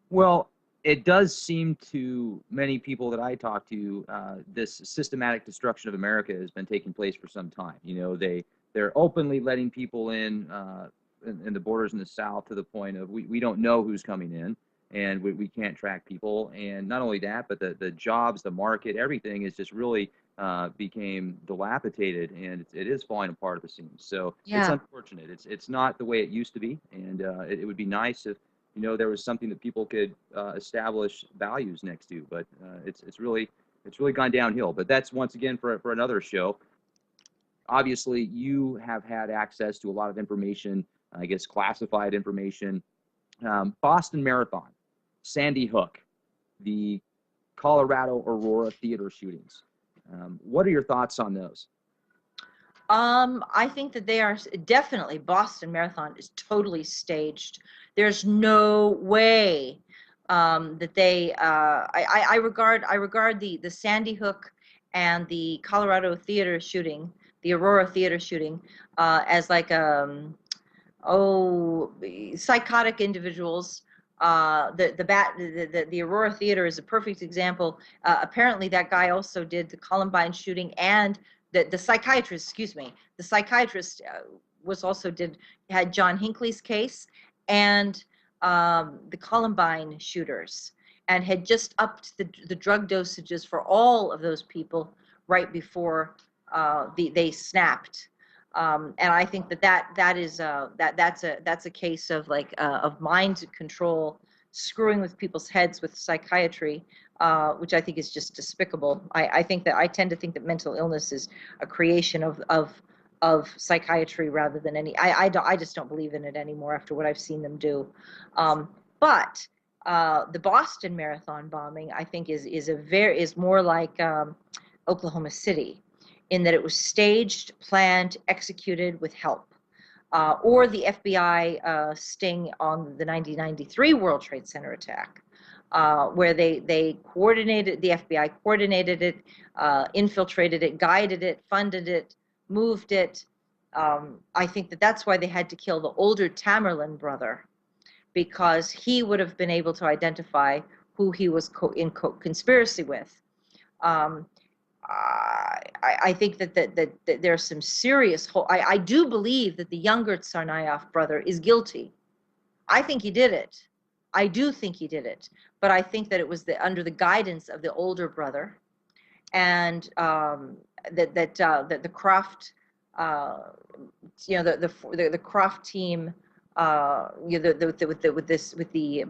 Speaker 2: Well, it does seem to many people that I talk to, this systematic destruction of America has been taking place for some time. You know, they're openly letting people in the borders in the South, to the point of we don't know who's coming in, and we can't track people. And not only that, but the jobs, the market, everything is just really became dilapidated, and it is falling apart at the seams. So it's unfortunate. It's not the way it used to be, and it would be nice if, you know, there was something that people could establish values next to. But it's really gone downhill. But that's once again for another show. Obviously, you have had access to a lot of information, I guess classified information. Boston Marathon, Sandy Hook, the Colorado Aurora theater shootings. What are your thoughts on those?
Speaker 3: I think that they are definitely, Boston Marathon is totally staged. There's no way that they. I regard the Sandy Hook and the Colorado theater shooting, the Aurora theater shooting, as like psychotic individuals. The Aurora Theater is a perfect example. Apparently, that guy also did the Columbine shooting, and the psychiatrist, excuse me, the psychiatrist had John Hinckley's case and the Columbine shooters, and had just upped the drug dosages for all of those people right before they snapped. And I think that's a case of of mind control, screwing with people's heads with psychiatry, which I think is just despicable. I tend to think that mental illness is a creation of psychiatry rather than any. I just don't believe in it anymore after what I've seen them do. But the Boston Marathon bombing, I think, is more like Oklahoma City, in that it was staged, planned, executed with help, or the FBI sting on the 1993 World Trade Center attack, where they coordinated, the FBI coordinated it, infiltrated it, guided it, funded it, moved it. I think that's why they had to kill the older Tamerlan brother, because he would have been able to identify who he was in conspiracy with. I think that there's some serious. I do believe that the younger Tsarnaev brother is guilty. I think he did it. I do think he did it. But I think that it was under the guidance of the older brother, and that the Croft, the Croft team, with the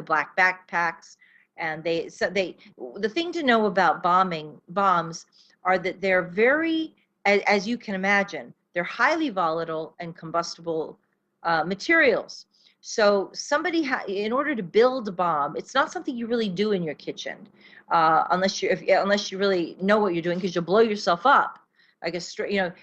Speaker 3: black backpacks. And the thing to know about bombs are that they're very, as you can imagine, they're highly volatile and combustible materials. So in order to build a bomb, it's not something you really do in your kitchen, unless you really know what you're doing, because you'll blow yourself up. I guess,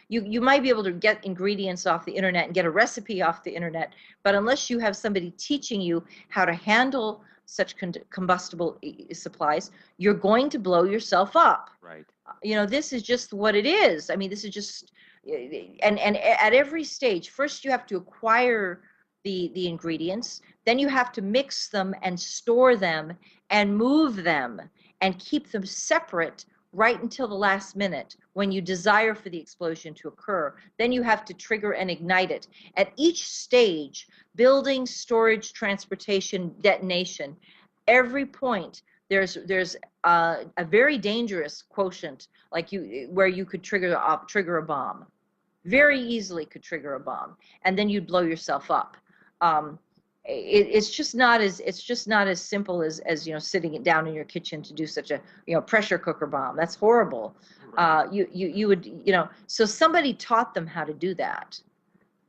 Speaker 3: you might be able to get ingredients off the internet and get a recipe off the internet, but unless you have somebody teaching you how to handle such combustible supplies, you're going to blow yourself up.
Speaker 2: Right.
Speaker 3: This is just what it is. I mean, this is just, and at every stage, first you have to acquire the ingredients, then you have to mix them and store them and move them and keep them separate right until the last minute when you desire for the explosion to occur. Then you have to trigger and ignite it. At each stage, building, storage, transportation, detonation, every point, there's a very dangerous quotient, where you could trigger a bomb. very easily could trigger a bomb, and then you'd blow yourself up. It's just not as simple as sitting it down in your kitchen to do such a pressure cooker bomb. That's horrible.
Speaker 2: Right.
Speaker 3: You would so somebody taught them how to do that.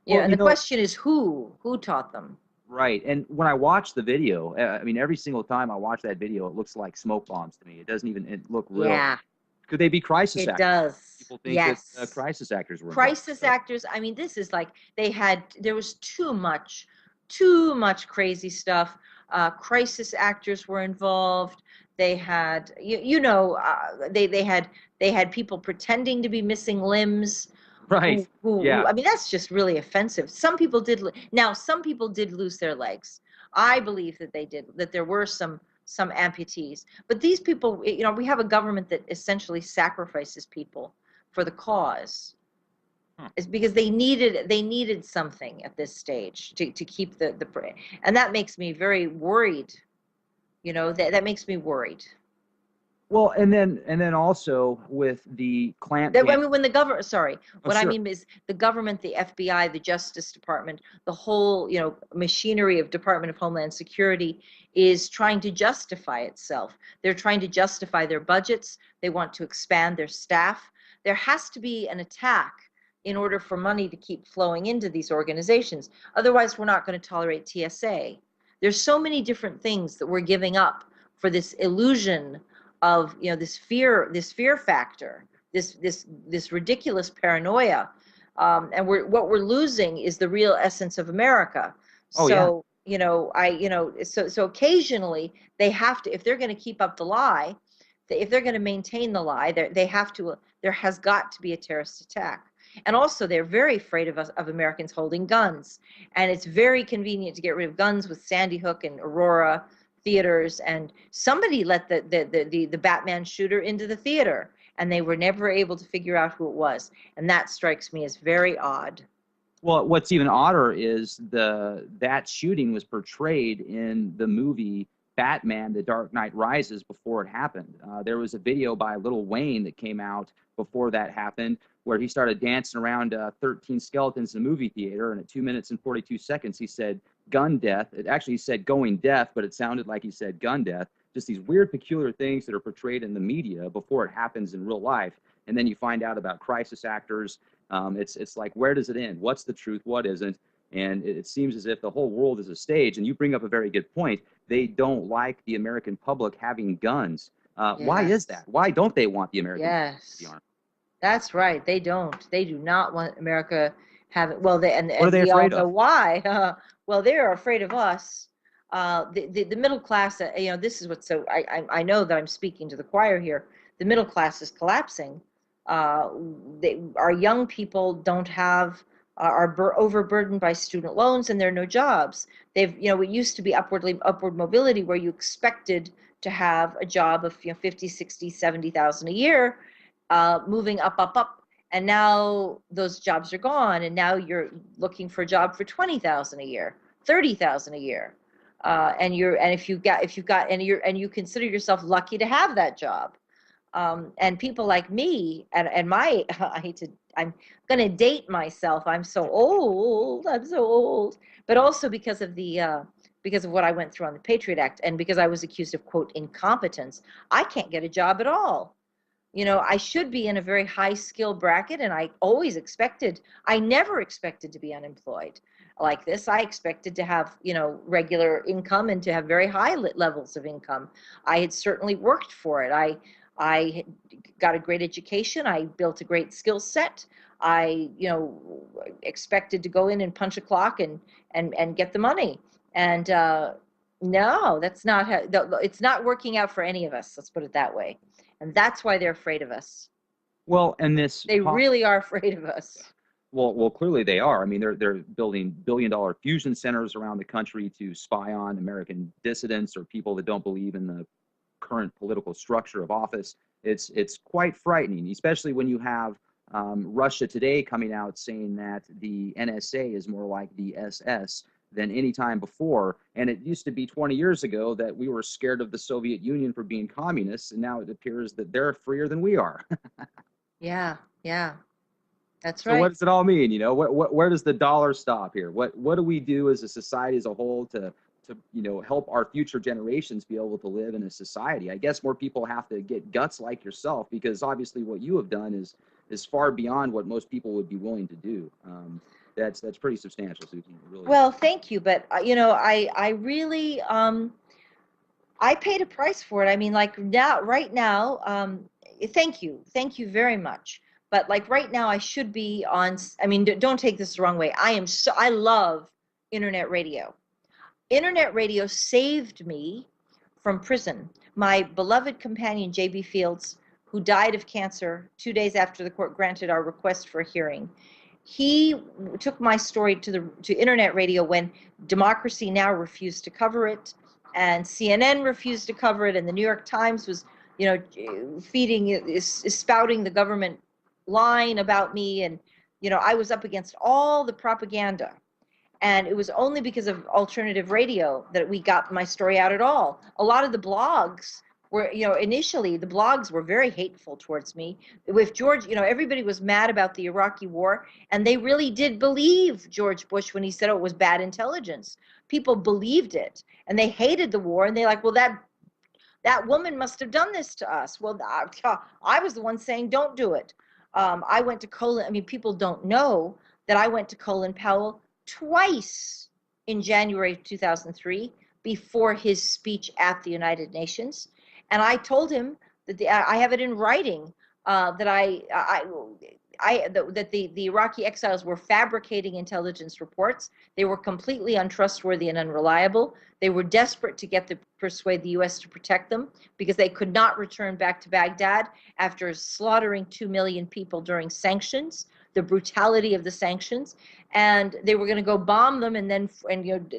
Speaker 2: Well,
Speaker 3: And the question is who taught them.
Speaker 2: right. And when I watch the video, I mean, every single time I watch that video, it looks like smoke bombs to me. It doesn't even look real.
Speaker 3: Yeah,
Speaker 2: Could they be crisis
Speaker 3: it
Speaker 2: actors?
Speaker 3: does.
Speaker 2: People think
Speaker 3: Yes.
Speaker 2: that crisis actors were involved.
Speaker 3: Crisis actors, I mean, this is like there was too much crazy stuff. Crisis actors were involved. They had they had people pretending to be missing limbs.
Speaker 2: Right. Yeah.
Speaker 3: I mean, that's just really offensive. Some people did lose their legs. I believe that there were some amputees, but these people, we have a government that essentially sacrifices people for the cause. It's because they needed something at this stage to keep the and that makes me very worried. That makes me worried.
Speaker 2: Well, and then also with the clamp.
Speaker 3: I mean, when the government, sorry, what I
Speaker 2: sure.
Speaker 3: mean is the government, the FBI, the Justice Department, the whole, machinery of Department of Homeland Security is trying to justify itself. They're trying to justify their budgets. They want to expand their staff. There has to be an attack in order for money to keep flowing into these organizations. Otherwise, we're not going to tolerate TSA. There's so many different things that we're giving up for this illusion of this fear factor, this ridiculous paranoia, and what we're losing is the real essence of America.
Speaker 2: Oh,
Speaker 3: so so occasionally they have to, if they're going to keep up the lie, if they're going to maintain the lie, there has got to be a terrorist attack. And also, they're very afraid of Americans holding guns, and it's very convenient to get rid of guns with Sandy Hook and Aurora theaters. And somebody let the Batman shooter into the theater, and they were never able to figure out who it was, and that strikes me as very odd.
Speaker 2: Well, what's even odder is that shooting was portrayed in the movie Batman: The Dark Knight Rises before it happened. There was a video by Lil Wayne that came out before that happened, where he started dancing around 13 skeletons in a movie theater, and at 2 minutes and 42 seconds, he said gun death. It actually he said going deaf, but it sounded like he said gun death. Just these weird, peculiar things that are portrayed in the media before it happens in real life. And then you find out about crisis actors. It's like, where does it end? What's the truth? What isn't? And it seems as if the whole world is a stage. And you bring up a very good point. They don't like the American public having guns. Why is that? Why don't they want the American public to be armed?
Speaker 3: That's right. They don't. They do not want America having. Well, what
Speaker 2: are they afraid of?
Speaker 3: Why? Well, they are afraid of us. The middle class. This is what's so. I know that I'm speaking to the choir here. The middle class is collapsing. Our young people don't have. Are overburdened by student loans, and there are no jobs. It used to be upward mobility, where you expected to have a job of 50, 60, 70,000 a year, moving up, and now those jobs are gone, and now you're looking for a job for 20,000 a year, 30,000 a year, and you consider yourself lucky to have that job. And people like me and my I'm going to date myself. I'm so old. But also because of what I went through on the Patriot Act, and because I was accused of, quote, incompetence, I can't get a job at all. I should be in a very high skill bracket, and I never expected to be unemployed like this. I expected to have, regular income and to have very high levels of income. I had certainly worked for it. I got a great education. I built a great skill set. I, expected to go in and punch a clock and get the money. And no, that's not how. It's not working out for any of us. Let's put it that way. And that's why they're afraid of us.
Speaker 2: Well, and
Speaker 3: they really are afraid of us.
Speaker 2: Well, clearly they are. I mean, they're building billion-dollar fusion centers around the country to spy on American dissidents or people that don't believe in the current political structure of office. It's quite frightening, especially when you have Russia Today coming out saying that the NSA is more like the SS than any time before. And it used to be 20 years ago that we were scared of the Soviet Union for being communists, and now it appears that they're freer than we are.
Speaker 3: Yeah. That's
Speaker 2: So what
Speaker 3: right.
Speaker 2: does it all mean? You know, where does the dollar stop here? What do we do as a society as a whole to help our future generations be able to live in a society? I guess more people have to get guts like yourself, because obviously what you have done is far beyond what most people would be willing to do. That's pretty substantial, Susan. It really
Speaker 3: Well,
Speaker 2: is.
Speaker 3: thank you, but I really I paid a price for it. I mean, like now, right now, thank you very much. But like right now, I should be on. I mean, don't take this the wrong way. I love internet radio. Internet radio saved me from prison. My beloved companion, J.B. Fields, who died of cancer 2 days after the court granted our request for a hearing, he took my story to internet radio when Democracy Now! Refused to cover it, and CNN refused to cover it, and the New York Times was, spouting the government line about me, and I was up against all the propaganda. And it was only because of alternative radio that we got my story out at all. A lot of the blogs were, initially the blogs were very hateful towards me. With George, everybody was mad about the Iraqi war, and they really did believe George Bush when he said it was bad intelligence. People believed it, and they hated the war, and they like, well, that woman must have done this to us. Well, I was the one saying don't do it. I went to Colin. I mean, people don't know that I went to Colin Powell twice in January of 2003 before his speech at the United Nations, and I told him that I have it in writing that that the Iraqi exiles were fabricating intelligence reports. They were completely untrustworthy and unreliable. They were desperate to persuade the U.S. to protect them because they could not return back to Baghdad after slaughtering 2 million people during sanctions, the brutality of the sanctions, and they were going to go bomb them and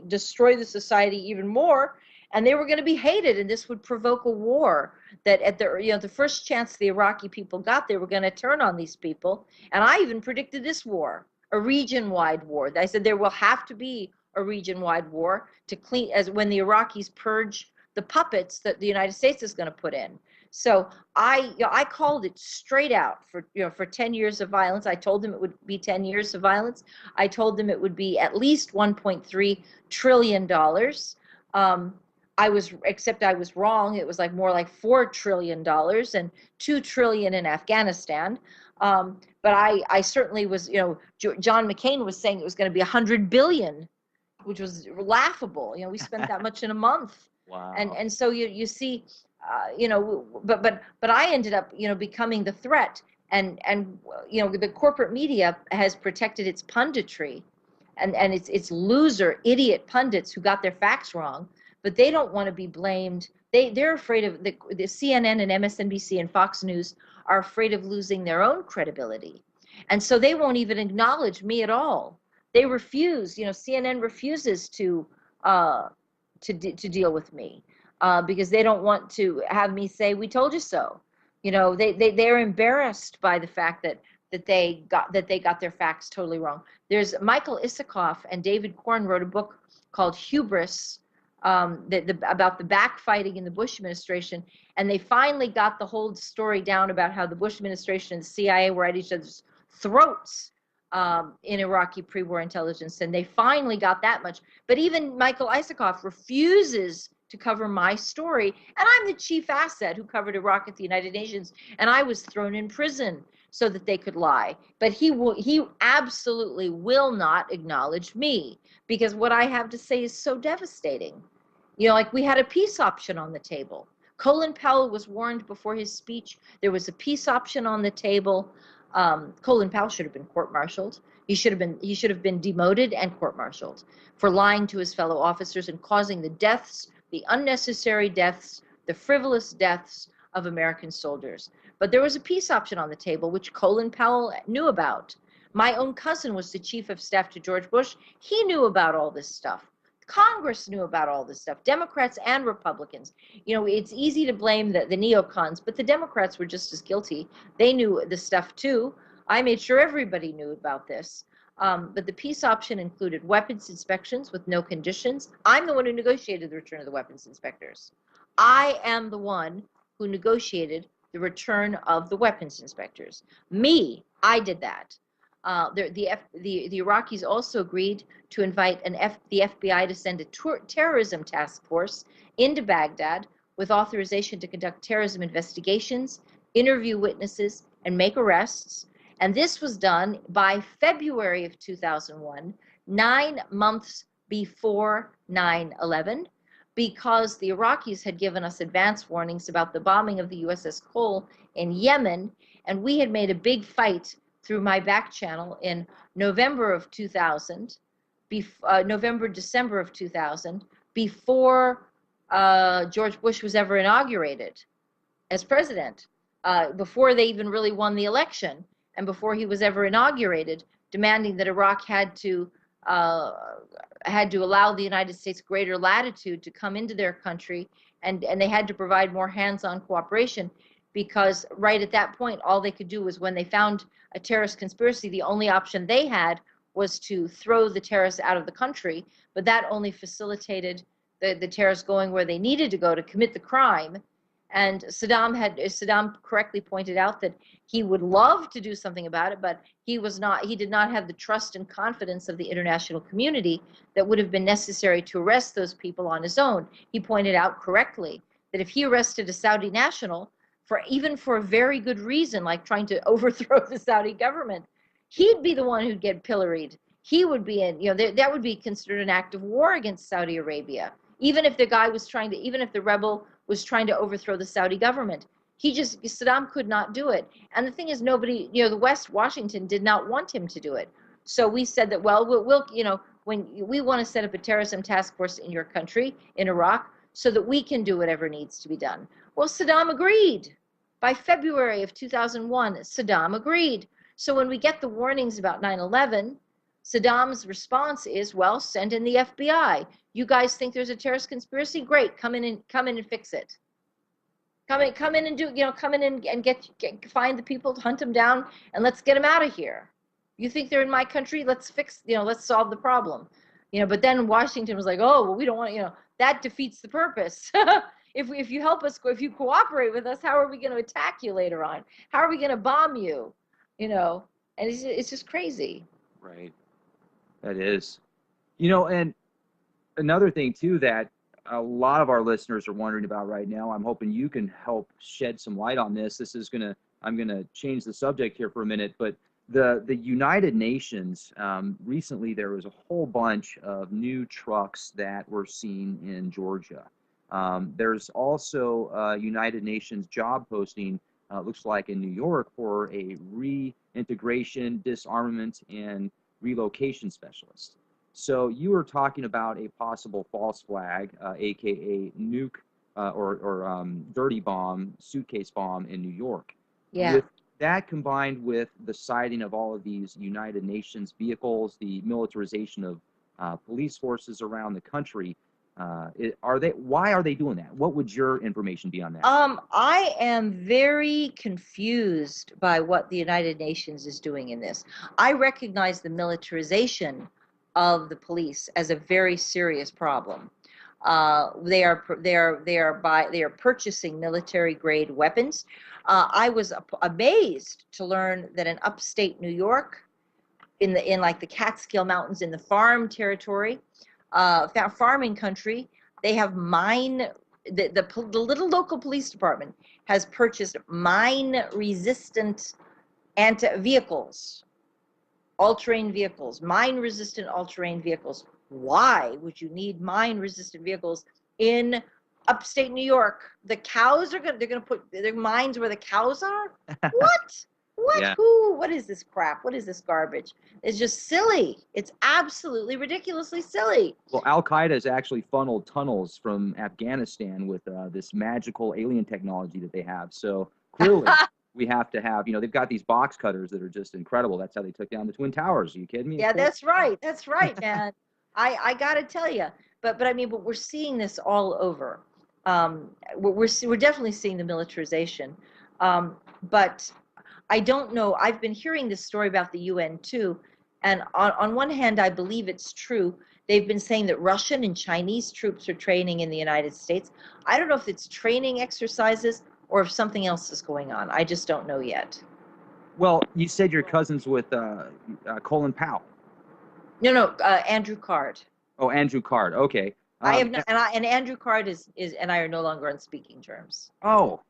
Speaker 3: destroy the society even more, and they were going to be hated, and this would provoke a war that at the first chance the Iraqi people got, they were going to turn on these people. And I even predicted this war, a region-wide war. I said there will have to be a region-wide war to clean, as when the Iraqis purge the puppets that the United States is going to put in. So I called it straight out for 10 years of violence. I told them it would be 10 years of violence. I told them it would be at least $1.3 trillion. I was wrong. It was more like $4 trillion and $2 trillion in Afghanistan. But I certainly was, John McCain was saying it was going to be 100 billion, which was laughable. We spent that much in a month.
Speaker 2: Wow.
Speaker 3: And so you see, but I ended up, becoming the threat. And the corporate media has protected its punditry and its loser, idiot pundits who got their facts wrong. But they don't want to be blamed. They're afraid of the CNN and MSNBC and Fox News are afraid of losing their own credibility. And so they won't even acknowledge me at all. They refuse, CNN refuses to deal with me because they don't want to have me say, we told you so. They're embarrassed by the fact that they got their facts totally wrong. There's Michael Isikoff and David Corn wrote a book called Hubris, about the backfighting in the Bush administration, and they finally got the whole story down about how the Bush administration and the CIA were at each other's throats in Iraqi pre-war intelligence, and they finally got that much. But even Michael Isikoff refuses to cover my story, and I'm the chief asset who covered Iraq at the United Nations, and I was thrown in prison so that they could lie. But he absolutely will not acknowledge me, because what I have to say is so devastating. We had a peace option on the table. Colin Powell was warned before his speech. There was a peace option on the table. Colin Powell should have been court-martialed. He should have been demoted and court-martialed for lying to his fellow officers and causing the deaths, the unnecessary deaths, the frivolous deaths of American soldiers. But there was a peace option on the table, which Colin Powell knew about. My own cousin was the chief of staff to George Bush. He knew about all this stuff. Congress knew about all this stuff, Democrats and Republicans. It's easy to blame the neocons, but the Democrats were just as guilty. They knew the stuff too. I made sure everybody knew about this. But the peace option included weapons inspections with no conditions. I'm the one who negotiated the return of the weapons inspectors. I am the one who negotiated the return of the weapons inspectors. I did that. The Iraqis also agreed to invite the FBI to send a terrorism task force into Baghdad with authorization to conduct terrorism investigations, interview witnesses, and make arrests. And this was done by February of 2001, 9 months before 9/11, because the Iraqis had given us advance warnings about the bombing of the USS Cole in Yemen, and we had made a big fight through my back channel in November of 2000, December of 2000, before George Bush was ever inaugurated as president, before they even really won the election, and before he was ever inaugurated, demanding that Iraq had to allow the United States greater latitude to come into their country, and they had to provide more hands-on cooperation, because right at that point, all they could do was, when they found a terrorist conspiracy, the only option they had was to throw the terrorists out of the country, but that only facilitated the terrorists going where they needed to go to commit the crime. And Saddam correctly pointed out that he would love to do something about it, but he did not have the trust and confidence of the international community that would have been necessary to arrest those people on his own. He pointed out correctly that if he arrested a Saudi national, even for a very good reason, like trying to overthrow the Saudi government, he'd be the one who'd get pilloried. He would be that would be considered an act of war against Saudi Arabia. Even if the rebel was trying to overthrow the Saudi government, Saddam could not do it. And the thing is, nobody, the Washington did not want him to do it. So we said that, well, when we want to set up a terrorism task force in your country, in Iraq, so that we can do whatever needs to be done. Well, Saddam agreed. By February of 2001, Saddam agreed. So when we get the warnings about 9/11, Saddam's response is, well, send in the FBI. You guys think there's a terrorist conspiracy? Great, come in and fix it. Come in and find the people, hunt them down, and let's get them out of here. You think they're in my country? Let's solve the problem. But then Washington was like, oh, well, we don't want, that defeats the purpose. If you help us, if you cooperate with us, how are we going to attack you later on? How are we going to bomb you? And it's just crazy.
Speaker 2: Right. That is. And another thing too that a lot of our listeners are wondering about right now, I'm hoping you can help shed some light on this. I'm gonna change the subject here for a minute, but the United Nations, recently there was a whole bunch of new trucks that were seen in Georgia. There's also a United Nations job posting, looks like in New York, for a reintegration, disarmament, and relocation specialist. So you were talking about a possible false flag, aka nuke or dirty bomb, suitcase bomb in New York.
Speaker 3: Yeah.
Speaker 2: With that combined with the sighting of all of these United Nations vehicles, the militarization of police forces around the country, why are they doing that? What would your information be on that?
Speaker 3: I am very confused by what the United Nations is doing in this. I recognize the militarization of the police as a very serious problem. They are purchasing military grade weapons. I was amazed to learn that in upstate New York, in like the Catskill Mountains, in the farm territory, farming country, they have the little local police department has purchased mine-resistant vehicles, all-terrain vehicles, mine-resistant all-terrain vehicles. Why would you need mine-resistant vehicles in upstate New York? The cows they're gonna put their mines where the cows are? What? What?
Speaker 2: Yeah.
Speaker 3: Who? What is this crap? What is this garbage? It's just silly. It's absolutely ridiculously silly.
Speaker 2: Well, Al-Qaeda has actually funneled tunnels from Afghanistan with this magical alien technology that they have. So clearly, we have to have, they've got these box cutters that are just incredible. That's how they took down the Twin Towers. Are you kidding me?
Speaker 3: Yeah, that's right. That's right, man. I got to tell you. But we're seeing this all over. We're definitely seeing the militarization. But I don't know. I've been hearing this story about the UN too, and on one hand, I believe it's true. They've been saying that Russian and Chinese troops are training in the United States. I don't know if it's training exercises or if something else is going on. I just don't know yet.
Speaker 2: Well, you said you're cousins with Colin Powell.
Speaker 3: No, Andrew Card.
Speaker 2: Oh, Andrew Card. Okay.
Speaker 3: I have not, and Andrew Card is and I are no longer on speaking terms.
Speaker 2: Oh.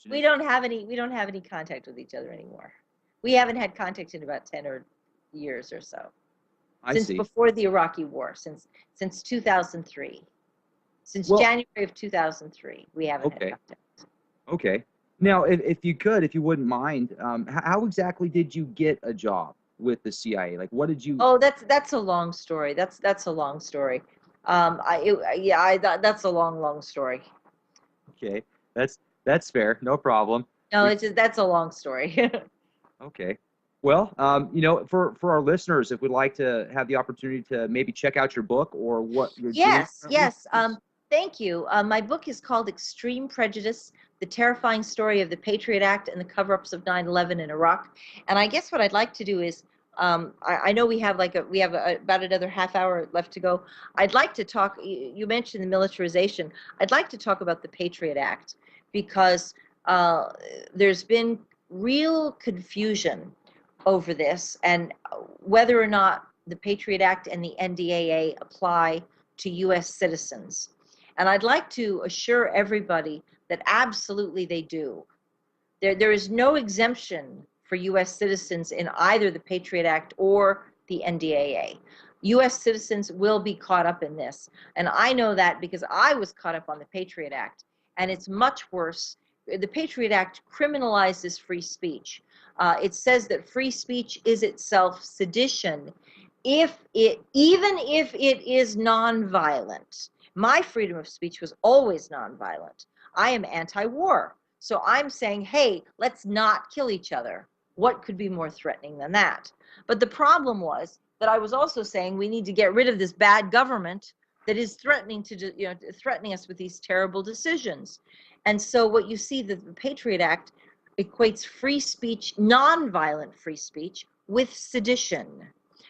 Speaker 3: We don't have any contact with each other anymore. We haven't had contact in about 10 years or so.
Speaker 2: I
Speaker 3: Since
Speaker 2: see.
Speaker 3: before the Iraqi war, since 2003. Since January of 2003, we haven't had contact.
Speaker 2: Okay. Now, if you wouldn't mind, how exactly did you get a job with the CIA? Like, what did you?
Speaker 3: Oh, that's a long story. That's a long story. That's a long story.
Speaker 2: Okay, that's fair. No problem.
Speaker 3: No, that's a long story.
Speaker 2: Okay. Well, for our listeners, if we'd like to have the opportunity to maybe check out your book or what you're doing.
Speaker 3: Yes. Thank you. My book is called Extreme Prejudice: The Terrifying Story of the Patriot Act and the Cover-Ups of 9/11 in Iraq. And I guess what I'd like to do is, I know we have about another half hour left to go. I'd like to talk. You mentioned the militarization. I'd like to talk about the Patriot Act because there's been real confusion over this and whether or not the Patriot Act and the NDAA apply to U.S. citizens. And I'd like to assure everybody that absolutely they do. There is no exemption for U.S. citizens in either the Patriot Act or the NDAA. U.S. citizens will be caught up in this. And I know that because I was caught up on the Patriot Act. And it's much worse. The Patriot Act criminalizes free speech. It says that free speech is itself sedition, even if it is nonviolent. My freedom of speech was always nonviolent. I am anti-war. So I'm saying, hey, let's not kill each other. What could be more threatening than that? But the problem was that I was also saying we need to get rid of this bad government that is threatening us with these terrible decisions. And so what you see, the Patriot Act equates free speech, nonviolent free speech, with sedition.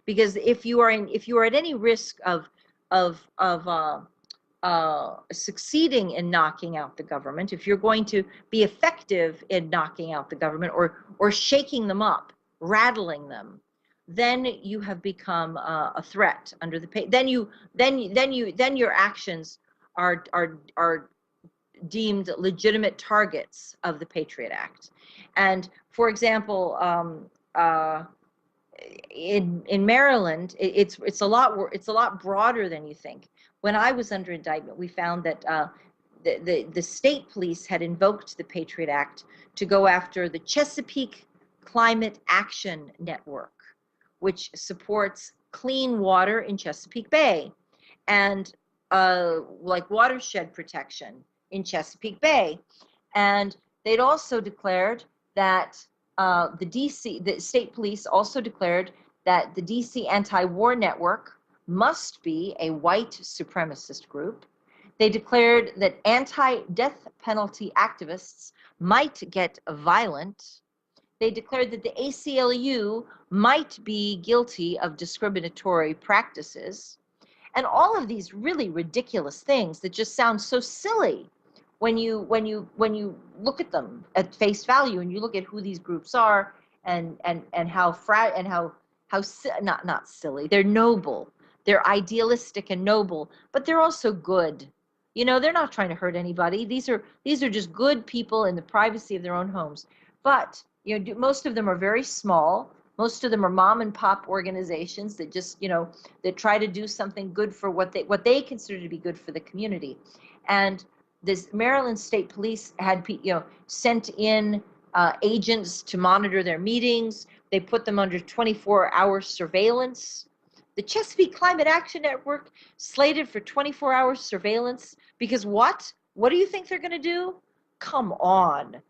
Speaker 3: Because if you are at any risk of succeeding in knocking out the government, if you're going to be effective in knocking out the government or shaking them up, rattling them, then you have become a threat under the then your actions are deemed legitimate targets of the Patriot Act. And for example, in Maryland, it's a lot broader than you think. When I was under indictment, we found that the state police had invoked the Patriot Act to go after the Chesapeake Climate Action Network, which supports clean water in Chesapeake Bay and watershed protection in Chesapeake Bay. And they'd also declared that the state police also declared that the DC anti-war network must be a white supremacist group. They declared that anti-death penalty activists might get violent. They declared that the ACLU might be guilty of discriminatory practices. And all of these really ridiculous things that just sound so silly when you look at them at face value and you look at who these groups are and how not silly. They're noble. They're idealistic and noble, but they're also good. They're not trying to hurt anybody. These are just good people in the privacy of their own homes. But most of them are very small. Most of them are mom and pop organizations that just that try to do something good for what they consider to be good for the community. And this Maryland State Police had sent in agents to monitor their meetings. They put them under 24-hour surveillance. The Chesapeake Climate Action Network slated for 24-hour surveillance because what? What do you think they're going to do? Come on,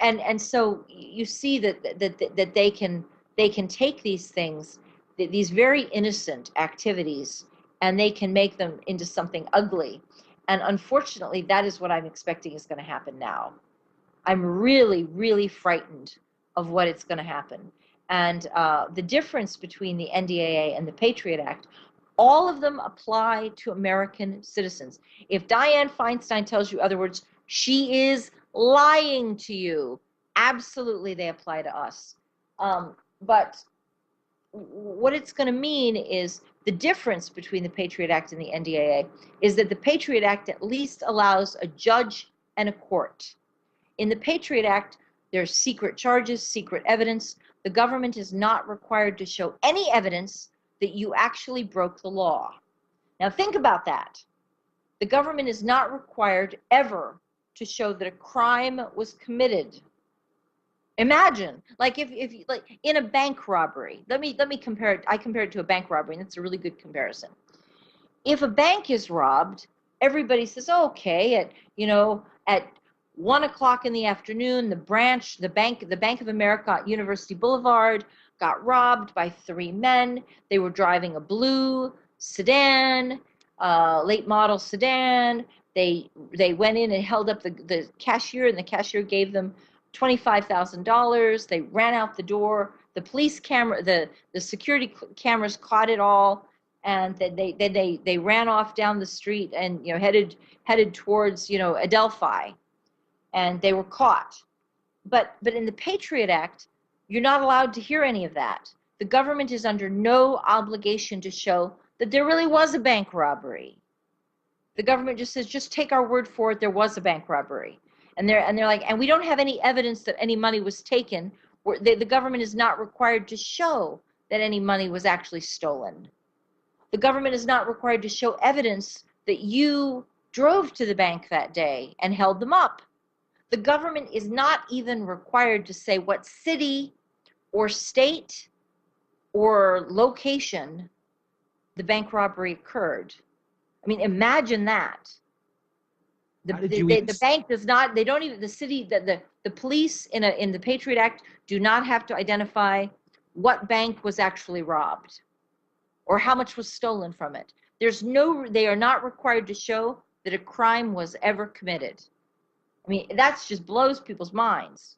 Speaker 3: and so you see that they can take these things, these very innocent activities, and they can make them into something ugly. And unfortunately, that is what I'm expecting is going to happen now. I'm really, really frightened of what is going to happen. And the difference between the NDAA and the Patriot Act, all of them apply to American citizens. If Dianne Feinstein tells you other words, she is lying to you. Absolutely, they apply to us. But what it's going to mean is the difference between the Patriot Act and the NDAA is that the Patriot Act at least allows a judge and a court. In the Patriot Act, there's secret charges, secret evidence. The government is not required to show any evidence that you actually broke the law. Now think about that. The government is not required ever to show that a crime was committed. Imagine, like if like in a bank robbery. Let me compare it. I compare it to a bank robbery, and that's a really good comparison. If a bank is robbed, everybody says, oh, okay, at 1 o'clock in the afternoon, the Bank of America at University Boulevard got robbed by 3 men. They were driving a blue sedan, late model sedan. They went in and held up the cashier, and the cashier gave them $25,000. They ran out the door. The police camera, the security cameras caught it all, and then they ran off down the street and headed towards Adelphi, and they were caught. But in the Patriot Act, you're not allowed to hear any of that. The government is under no obligation to show that there really was a bank robbery. The government just says, just take our word for it, there was a bank robbery. And they're like, and we don't have any evidence that any money was taken. The government is not required to show that any money was actually stolen. The government is not required to show evidence that you drove to the bank that day and held them up. The government is not even required to say what city or state or location the bank robbery occurred. I mean, imagine that. The bank does not, they don't even, the city, the police in the Patriot Act do not have to identify what bank was actually robbed or how much was stolen from it. They are not required to show that a crime was ever committed. I mean, that just blows people's minds,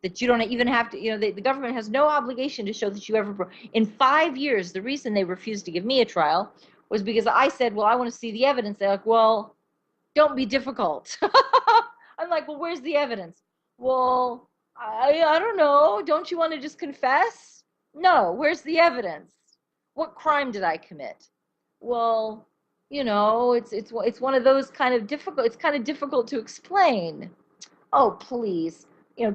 Speaker 3: that you don't even have to, the government has no obligation to show that you ever broke. In 5 years, the reason they refused to give me a trial was because I said, well, I want to see the evidence. They're like, well, don't be difficult. I'm like, well, where's the evidence? Well, I don't know. Don't you want to just confess? No, where's the evidence? What crime did I commit? Well, it's one of those kind of difficult, it's kind of difficult to explain. Oh, please,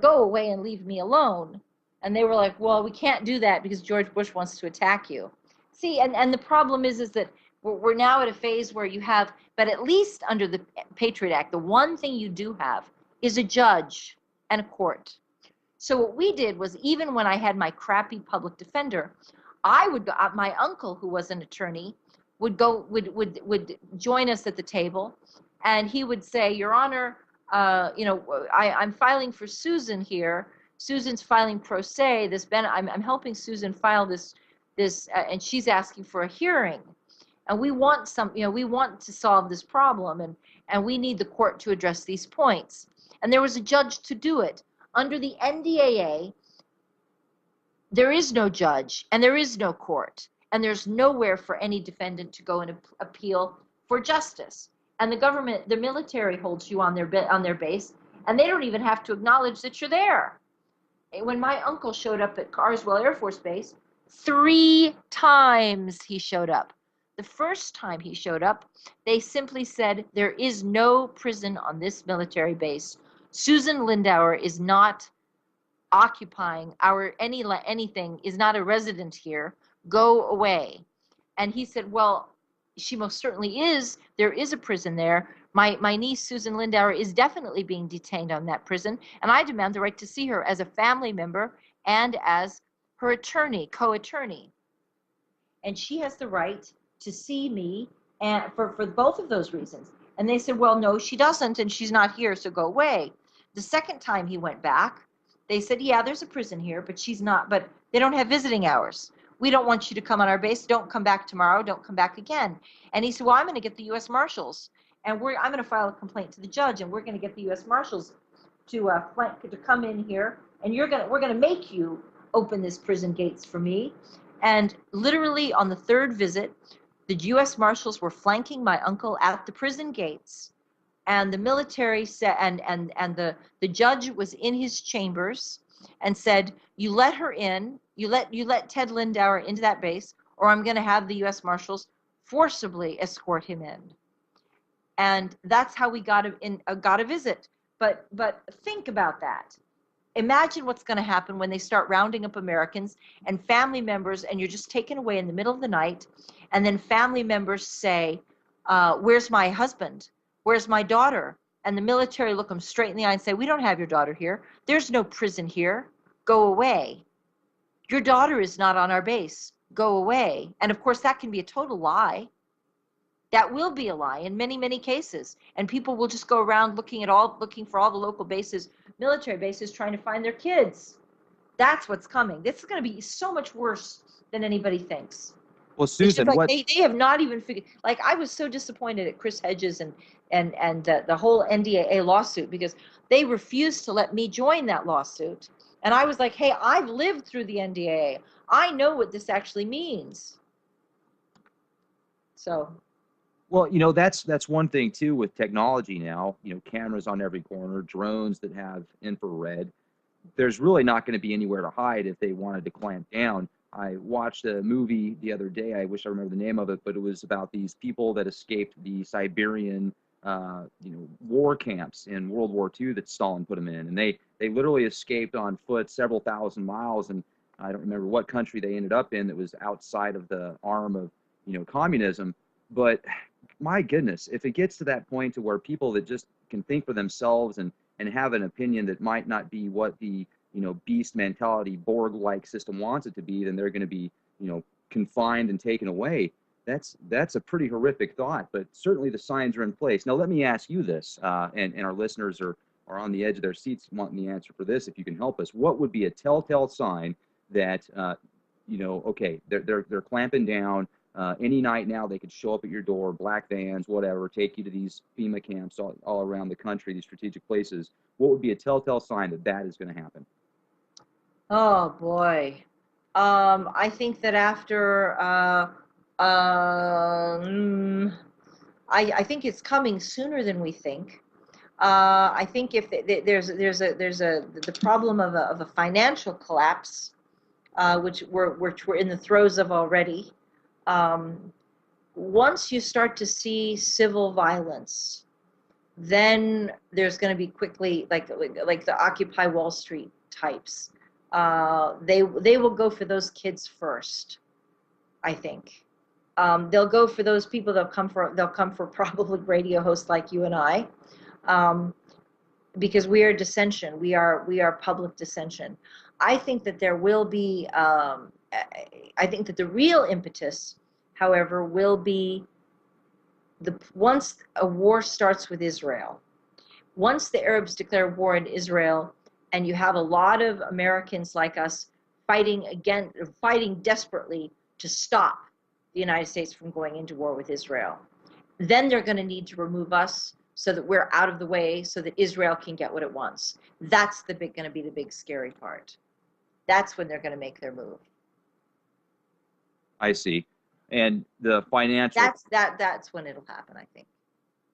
Speaker 3: go away and leave me alone. And they were like, well, we can't do that because George Bush wants to attack you. See, and the problem is that we're now at a phase where you have, but at least under the Patriot Act, the one thing you do have is a judge and a court. So what we did was, even when I had my crappy public defender, I would go, my uncle, who was an attorney, would join us at the table, and he would say, Your Honor, I'm filing for Susan here. Susan's filing pro se. I'm helping Susan file this, and she's asking for a hearing. And we want we want to solve this problem, and we need the court to address these points. And there was a judge to do it. Under the NDAA, there is no judge, and there is no court, and there's nowhere for any defendant to go and appeal for justice. And the military holds you on their base, and they don't even have to acknowledge that you're there. When my uncle showed up at Carswell Air Force Base, 3 times he showed up. The first time he showed up, they simply said, there is no prison on this military base. Susan Lindauer is not occupying anything, is not a resident here. Go away. And he said, well, she most certainly is. There is a prison there. My niece, Susan Lindauer, is definitely being detained on that prison, and I demand the right to see her as a family member and as her attorney, co-attorney. And she has the right to see me, and for both of those reasons. And they said, well, no, she doesn't, and she's not here, so go away. The second time he went back, they said, yeah, there's a prison here, but she's not, but they don't have visiting hours. We don't want you to come on our base. Don't come back tomorrow. Don't come back again. And he said, well, I'm going to get the U.S. Marshals, and I'm going to file a complaint to the judge, and we're going to get the U.S. Marshals to come in here, and we're going to make you open this prison gates for me. And literally on the 3rd visit, the U.S. Marshals were flanking my uncle at the prison gates, And the military said, and the judge was in his chambers and said, you let her in, you let Ted Lindauer into that base, or I'm going to have the U.S. Marshals forcibly escort him in. And that's how we got a visit. But think about that. Imagine what's going to happen when they start rounding up Americans and family members, and you're just taken away in the middle of the night, and then family members say, where's my husband? Where's my daughter? And the military look them straight in the eye and say, we don't have your daughter here. There's no prison here. Go away. Your daughter is not on our base. Go away. And of course, that can be a total lie. That will be a lie in many, many cases. And people will just go around looking for all the local bases, military bases, trying to find their kids. That's what's coming. This is going to be so much worse than anybody thinks.
Speaker 2: Well, Susan,
Speaker 3: like they have not even figured. Like, I was so disappointed at Chris Hedges and the whole NDAA lawsuit, because they refused to let me join that lawsuit. And I was like, hey, I've lived through the NDAA. I know what this actually means. So.
Speaker 2: Well, you know, that's one thing too with technology now. You know, cameras on every corner, drones that have infrared. There's really not going to be anywhere to hide if they wanted to clamp down. I watched a movie the other day. I wish I remember the name of it, but it was about these people that escaped the Siberian, war camps in World War II that Stalin put them in, and they literally escaped on foot several thousand miles. And I don't remember what country they ended up in that was outside of the arm of, communism. But my goodness, if it gets to that point to where people that just can think for themselves and have an opinion that might not be what the beast mentality Borg-like system wants it to be, then they're going to be confined and taken away. That's a pretty horrific thought, but certainly the signs are in place. Now let me ask you this, and our listeners are on the edge of their seats wanting the answer for this. If you can help us, what would be a telltale sign that okay, they're clamping down? Any night now they could show up at your door, black vans, whatever, take you to these FEMA camps all around the country, these strategic places. What would be a telltale sign that that is going to happen?
Speaker 3: Oh boy, I think that after I think it's coming sooner than we think. I think if there's the problem of a financial collapse, which we're in the throes of already. Once you start to see civil violence, then there's going to be quickly like the Occupy Wall Street types. They will go for those kids first, I think. They'll go for those people. They'll come for probably radio hosts like you and I, because we are dissension. We are public dissension. I think that there will be. I think that the real impetus, however, will be once a war starts with Israel. Once the Arabs declare war in Israel, and you have a lot of Americans like us fighting desperately to stop the United States from going into war with Israel, then they're going to need to remove us so that we're out of the way, so that Israel can get what it wants. That's going to be the big scary part. That's when they're going to make their move.
Speaker 2: I see. And the financial.
Speaker 3: That's when it'll happen, I think.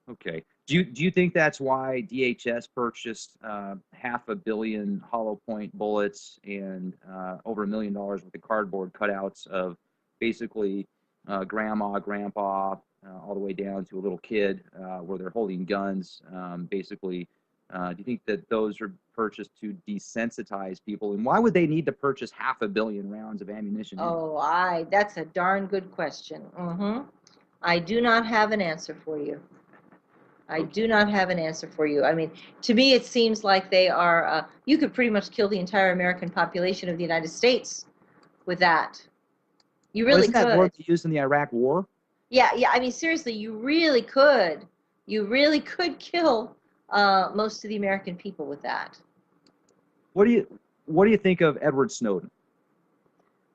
Speaker 2: Okay. Do you think that's why DHS purchased $500 million hollow point bullets and over $1 million worth of cardboard cutouts of basically grandma, grandpa, all the way down to a little kid, where they're holding guns? Basically, do you think that those are purchased to desensitize people? And why would they need to purchase 500 million rounds of ammunition?
Speaker 3: That's a darn good question. I do not have an answer for you. I do not have an answer for you. I mean, to me, it seems like they are, you could pretty much kill the entire American population of the United States with that. You really could.
Speaker 2: Isn't that what they used in the Iraq War?
Speaker 3: Yeah. I mean, seriously, you really could. You really could kill most of the American people with that.
Speaker 2: What do you think of Edward Snowden?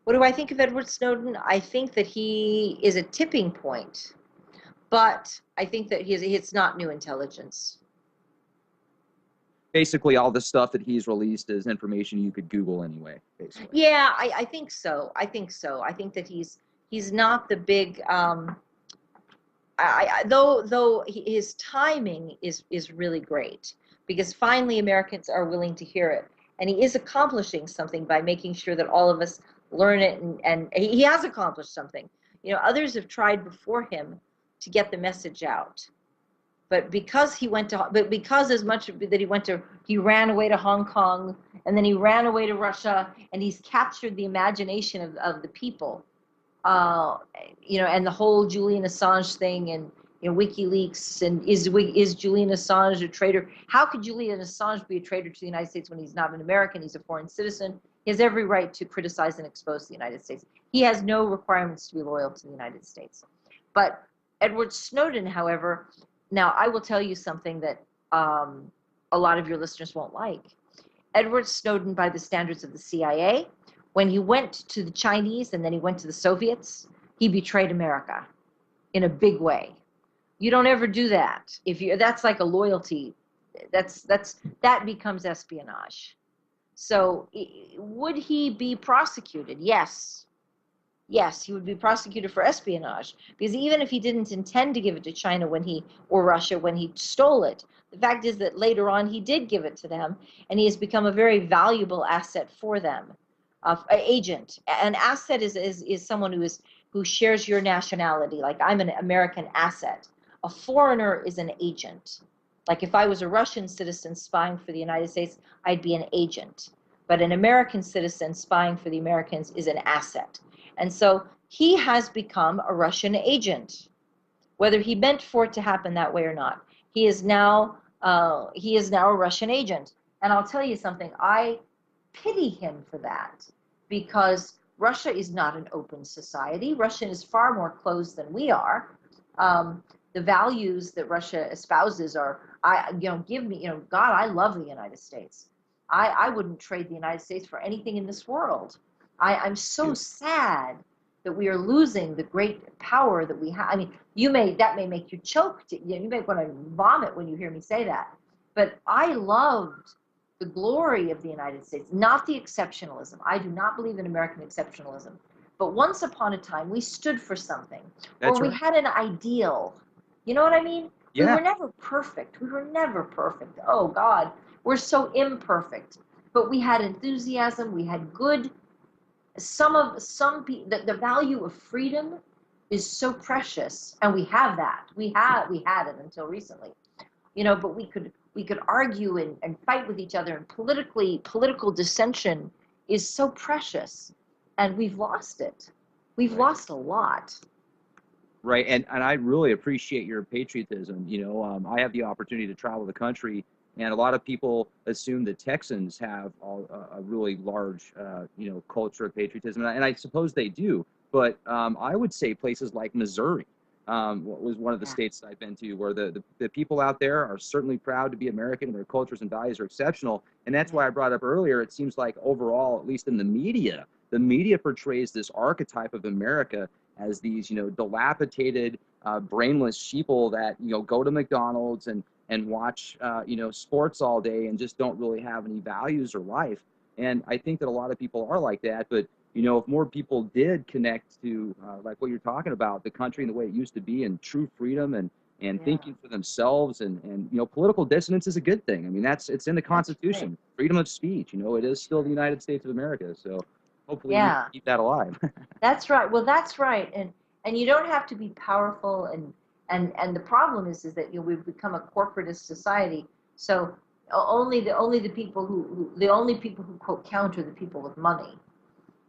Speaker 3: What do I think of Edward Snowden? I think that he is a tipping point, but I think that it's not new intelligence.
Speaker 2: Basically, all the stuff that he's released is information you could Google anyway, basically.
Speaker 3: Yeah, I think so. I think that he's not the big though his timing is really great, because finally Americans are willing to hear it, and he is accomplishing something by making sure that all of us learn it, and he has accomplished something. You know, others have tried before him to get the message out, but because as much that he ran away to Hong Kong, and then he ran away to Russia, and he's captured the imagination of the people. You know, and the whole Julian Assange thing, and you know, WikiLeaks, and is Julian Assange a traitor? How could Julian Assange be a traitor to the United States when he's not an American? He's a foreign citizen. He has every right to criticize and expose the United States. He has no requirements to be loyal to the United States. But Edward Snowden, however, now I will tell you something that a lot of your listeners won't like. Edward Snowden, by the standards of the CIA, when he went to the Chinese and then he went to the Soviets, he betrayed America in a big way. You don't ever do that. That's like a loyalty. That becomes espionage. So would he be prosecuted? Yes. Yes, he would be prosecuted for espionage, because even if he didn't intend to give it to China or Russia when he stole it, the fact is that later on he did give it to them, and he has become a very valuable asset for them. Agent. An asset is someone who shares your nationality. Like, I'm an American asset. A foreigner is an agent. Like, if I was a Russian citizen spying for the United States, I'd be an agent. But an American citizen spying for the Americans is an asset. And so he has become a Russian agent, whether he meant for it to happen that way or not. He is now a Russian agent. And I'll tell you something, I pity him for that, because Russia is not an open society. Russia is far more closed than we are. The values that Russia espouses are, God, I love the United States. I wouldn't trade the United States for anything in this world. I'm so sad that we are losing the great power that we have. I mean, that may make you choke. You may want to vomit when you hear me say that. But I loved the glory of the United States, not the exceptionalism. I do not believe in American exceptionalism. But once upon a time, we stood for something, or we had an ideal. You know what I mean?
Speaker 2: Yeah.
Speaker 3: We were never perfect. We were never perfect. Oh, God, we're so imperfect. But we had enthusiasm. We had good. The value of freedom is so precious, and we have that. We had it until recently. You know, but we could argue and fight with each other, and political dissension is so precious, and we've lost it. We've lost a lot.
Speaker 2: Right, and I really appreciate your patriotism. You know, I have the opportunity to travel the country, and a lot of people assume that Texans have a really large, culture of patriotism, and I suppose they do. But I would say places like Missouri was one of the states that I've been to, where the people out there are certainly proud to be American, and their cultures and values are exceptional. And that's why I brought up earlier, it seems like overall, at least in the media portrays this archetype of America as these, dilapidated, brainless sheeple that, go to McDonald's and watch, sports all day and just don't really have any values or life. And I think that a lot of people are like that. But, if more people did connect to, like what you're talking about, the country and the way it used to be, and true freedom and thinking for themselves, and political dissonance is a good thing. I mean, it's in the Constitution, freedom of speech. It is still the United States of America. So hopefully we can keep that alive.
Speaker 3: That's right. Well, that's right. And you don't have to be powerful, and the problem is that we've become a corporatist society. So only the people who quote count are the people with money.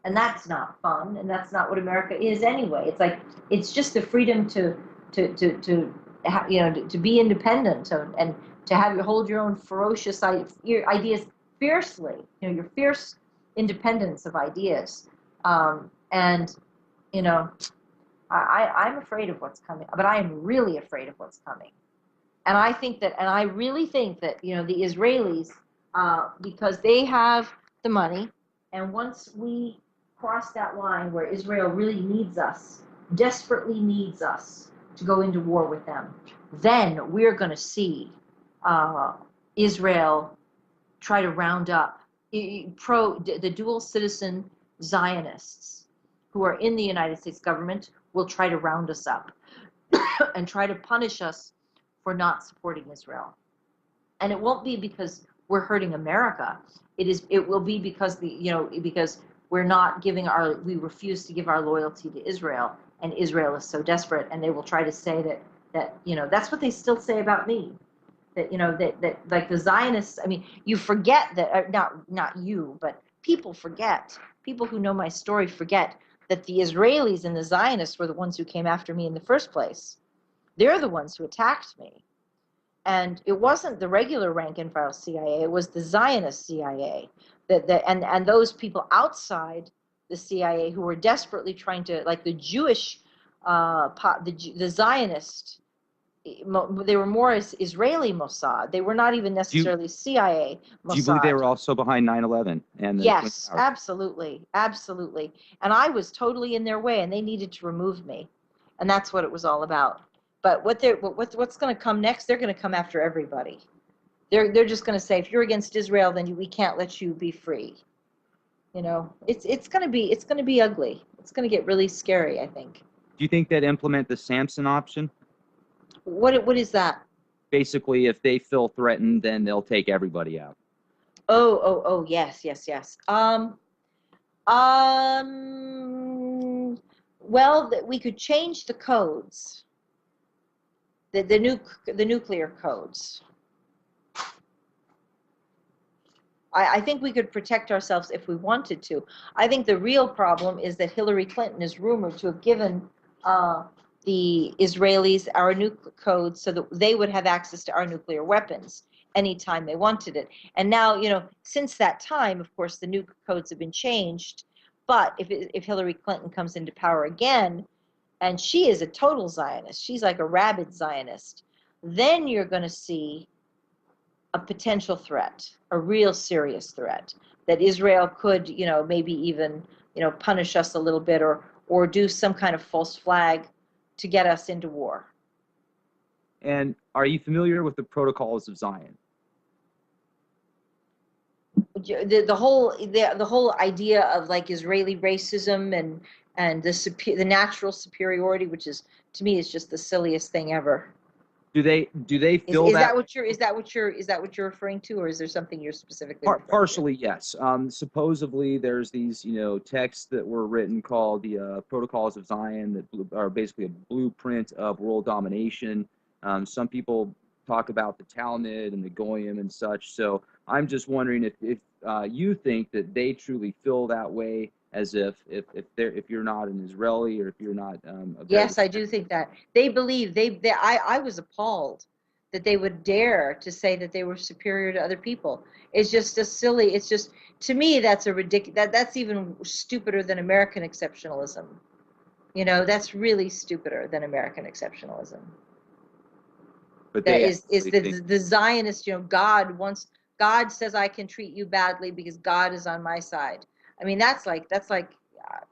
Speaker 3: And that's not fun, and that's not what America is anyway. It's just the freedom to be independent, and to hold your own ferocious ideas fiercely. Your fierce independence of ideas. I'm afraid of what's coming, but I am really afraid of what's coming. And I really think that the Israelis, because they have the money, and once we cross that line where Israel really desperately needs us to go into war with them, then we're going to see Israel try to round up the dual citizen Zionists who are in the United States government. Will try to round us up. and try to punish us for not supporting Israel. And it won't be because we're hurting America. It will be because because we're not giving we refuse to give our loyalty to Israel, and Israel is so desperate, and they will try to say that that's what they still say about me. That that like the Zionists, I mean, you forget that, not you, but people forget. People who know my story forget that the Israelis and the Zionists were the ones who came after me in the first place. They're the ones who attacked me. And it wasn't the regular rank and file CIA, it was the Zionist CIA. And those people outside the CIA who were desperately trying to, like the Jewish, the Zionist, they were more as Israeli Mossad. They were not even necessarily CIA Mossad.
Speaker 2: Do you believe they were also behind 9/11? And
Speaker 3: yes, absolutely, absolutely. And I was totally in their way, and they needed to remove me, and that's what it was all about. But what's going to come next? They're going to come after everybody. They're just going to say, if you're against Israel, then we can't let you be free. It's going to be ugly. It's going to get really scary, I think.
Speaker 2: Do you think they'd implement the Samson option?
Speaker 3: What is that?
Speaker 2: Basically, if they feel threatened, then they'll take everybody out.
Speaker 3: Oh, yes. Well, we could change the codes. The nuclear codes. I think we could protect ourselves if we wanted to. I think the real problem is that Hillary Clinton is rumored to have given the Israelis our nuclear codes so that they would have access to our nuclear weapons anytime they wanted it. And now, since that time, of course, the nuclear codes have been changed. But if Hillary Clinton comes into power again, and she is a total Zionist, she's like a rabid Zionist, then you're going to see a potential threat, a real serious threat, that Israel could, maybe even, punish us a little bit or do some kind of false flag to get us into war.
Speaker 2: And are you familiar with the Protocols of Zion?
Speaker 3: The whole idea of like Israeli racism and the natural superiority, which is, to me, is just the silliest thing ever.
Speaker 2: Do they feel
Speaker 3: is that what you're referring to, or is there something you're specifically referring
Speaker 2: partially
Speaker 3: to?
Speaker 2: yes. Supposedly there's these texts that were written called the Protocols of Zion that are basically a blueprint of world domination. Some people talk about the Talmud and the Goyim and such. So I'm just wondering if you think that they truly feel that way, as if you're not an Israeli or if you're not
Speaker 3: yes, I do think that they believe I was appalled that they would dare to say that they were superior to other people. It's just a silly. It's just, to me, that's a ridiculous. That's even stupider than American exceptionalism. That's really stupider than American exceptionalism.
Speaker 2: But
Speaker 3: that is the Zionist. God says I can treat you badly because God is on my side. I mean, that's like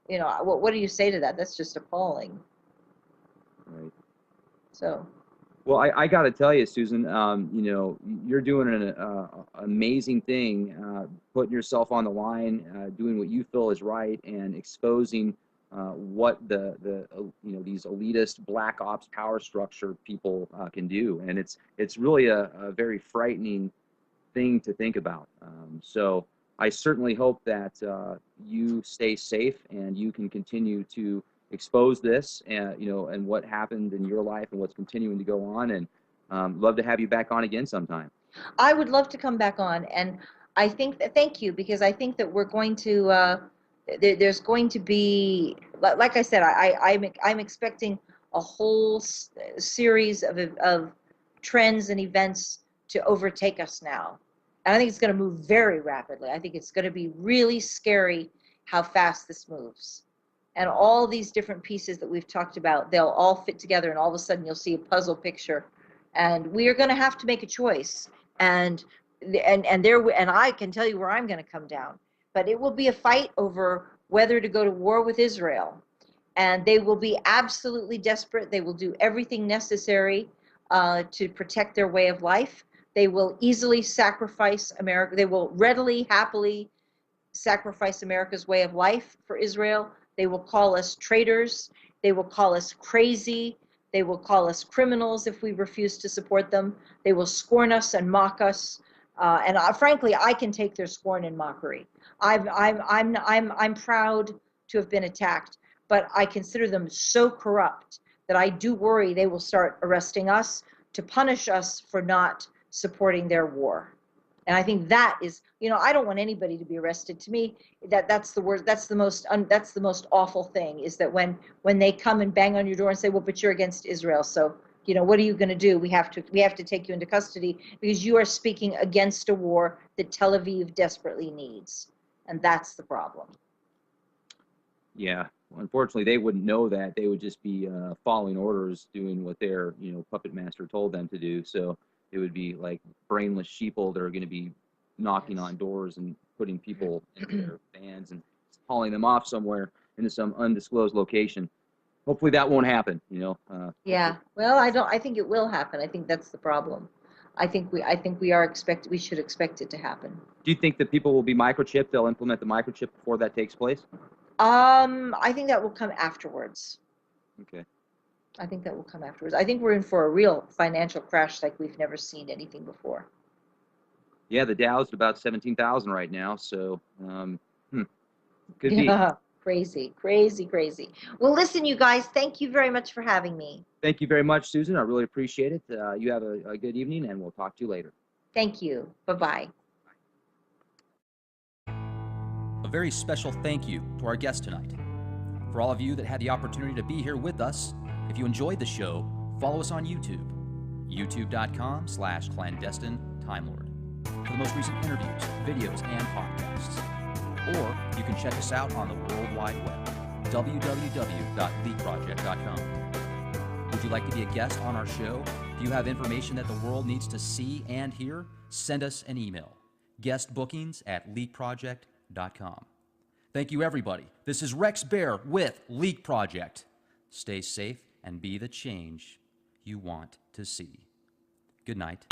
Speaker 3: what do you say to that? That's just appalling.
Speaker 2: Right.
Speaker 3: So.
Speaker 2: Well, I got to tell you, Susan, you're doing an amazing thing, putting yourself on the line, doing what you feel is right, and exposing what these elitist black ops power structure people can do, and it's really a very frightening thing to think about. So I certainly hope that you stay safe and you can continue to expose this and what happened in your life and what's continuing to go on, and love to have you back on again sometime.
Speaker 3: I would love to come back on, and I think that, thank you, because I think that we're going to there's going to be, like I said, I'm expecting a whole series of trends and events to overtake us now. And I think it's going to move very rapidly. I think it's going to be really scary how fast this moves. And all these different pieces that we've talked about, they'll all fit together, and all of a sudden you'll see a puzzle picture. And we are going to have to make a choice. And I can tell you where I'm going to come down. But it will be a fight over whether to go to war with Israel. And they will be absolutely desperate. They will do everything necessary to protect their way of life. They will easily sacrifice America. They will readily, happily sacrifice America's way of life for Israel. They will call us traitors. They will call us crazy. They will call us criminals if we refuse to support them. They will scorn us and mock us. Frankly, I can take their scorn and mockery. I'm proud to have been attacked, but I consider them so corrupt that I do worry they will start arresting us to punish us for not supporting their war. And I think that is, I don't want anybody to be arrested. To me, that's the worst. That's the most awful thing, is that when they come and bang on your door and say, well, but you're against Israel, so what are you going to do? We have to take you into custody because you are speaking against a war that Tel Aviv desperately needs, and that's the problem.
Speaker 2: Yeah, well, unfortunately, they wouldn't know that. They would just be following orders, doing what their puppet master told them to do. So it would be like brainless sheeple that are going to be knocking on doors and putting people in their vans and hauling them off somewhere into some undisclosed location. Hopefully that won't happen.
Speaker 3: Yeah. Well, I think it will happen. I think that's the problem. I think we we should expect it to happen.
Speaker 2: Do you think that people will be microchipped? They'll implement the microchip before that takes place?
Speaker 3: I think that will come afterwards.
Speaker 2: Okay.
Speaker 3: I think that will come afterwards. I think we're in for a real financial crash like we've never seen anything before.
Speaker 2: Yeah, the Dow's at about 17,000 right now, so could be.
Speaker 3: Crazy, crazy, crazy. Well, listen, you guys, thank you very much for having me.
Speaker 2: Thank you very much, Susan. I really appreciate it. You have a good evening, and we'll talk to you later.
Speaker 3: Thank you. Bye-bye.
Speaker 1: A very special thank you to our guest tonight. For all of you that had the opportunity to be here with us, if you enjoyed the show, follow us on YouTube, youtube.com/clandestine-timelord, for the most recent interviews, videos, and podcasts. Or you can check us out on the World Wide Web, www.leakproject.com. Would you like to be a guest on our show? Do you have information that the world needs to see and hear? Send us an email, guestbookings@leakproject.com. Thank you, everybody. This is Rex Bear with Leak Project. Stay safe and be the change you want to see. Good night.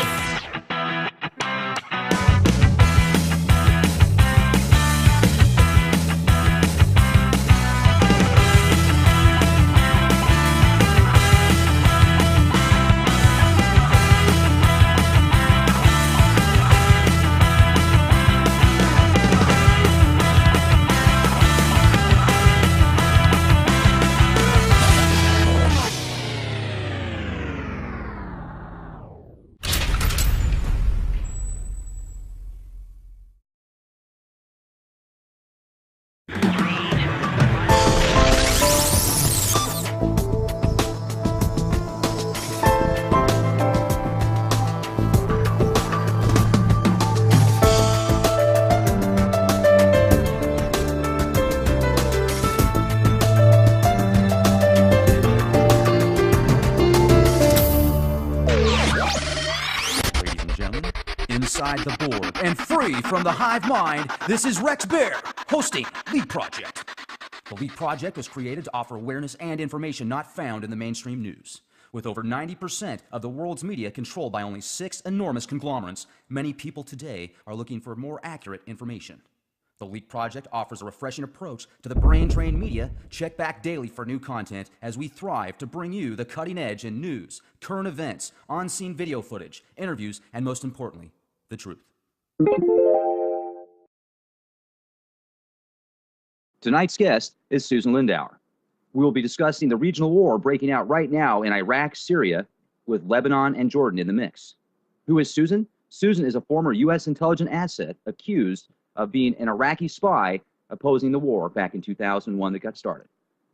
Speaker 1: Inside the board and free from the hive mind, this is Rex Bear hosting Leak Project. The Leak Project was created to offer awareness and information not found in the mainstream news. With over 90% of the world's media controlled by only 6 enormous conglomerates, many people today are looking for more accurate information. The Leak Project offers a refreshing approach to the brain-drained media. Check back daily for new content as we thrive to bring you the cutting edge in news, current events, on-scene video footage, interviews, and most importantly, the truth.
Speaker 2: Tonight's guest is Susan Lindauer. We will be discussing the regional war breaking out right now in Iraq, Syria, with Lebanon and Jordan in the mix. Who is Susan? Susan is a former U.S. intelligence asset accused of being an Iraqi spy opposing the war back in 2001 that got started.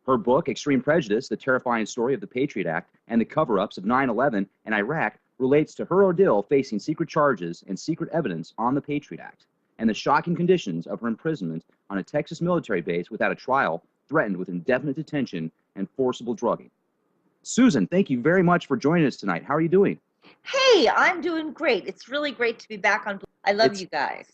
Speaker 2: Her book, Extreme Prejudice, The Terrifying Story of the Patriot Act and the Cover-Ups of 9/11 and Iraq, relates to her ordeal facing secret charges and secret evidence on the Patriot Act and the shocking conditions of her imprisonment on a Texas military base without a trial, threatened with indefinite detention and forcible drugging. Susan, thank you very much for joining us tonight. How are you doing?
Speaker 3: Hey, I'm doing great. It's really great to be back on. I love you guys.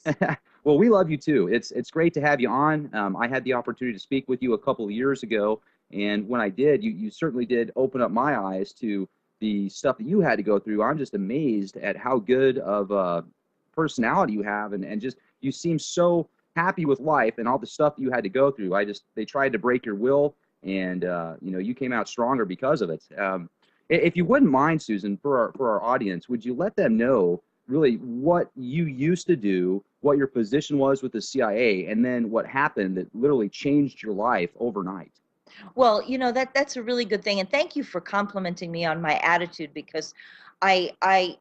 Speaker 2: Well, we love you too. It's great to have you on. I had the opportunity to speak with you a couple of years ago, and when I did, you certainly did open up my eyes to the stuff that you had to go through. I'm just amazed at how good of a personality you have, and just you seem so happy with life and all the stuff that you had to go through. They tried to break your will, and you came out stronger because of it. If you wouldn't mind, Susan, for our audience, would you let them know really what you used to do, what your position was with the CIA, and then what happened that literally changed your life overnight?
Speaker 3: Well, that's a really good thing, and thank you for complimenting me on my attitude, because I I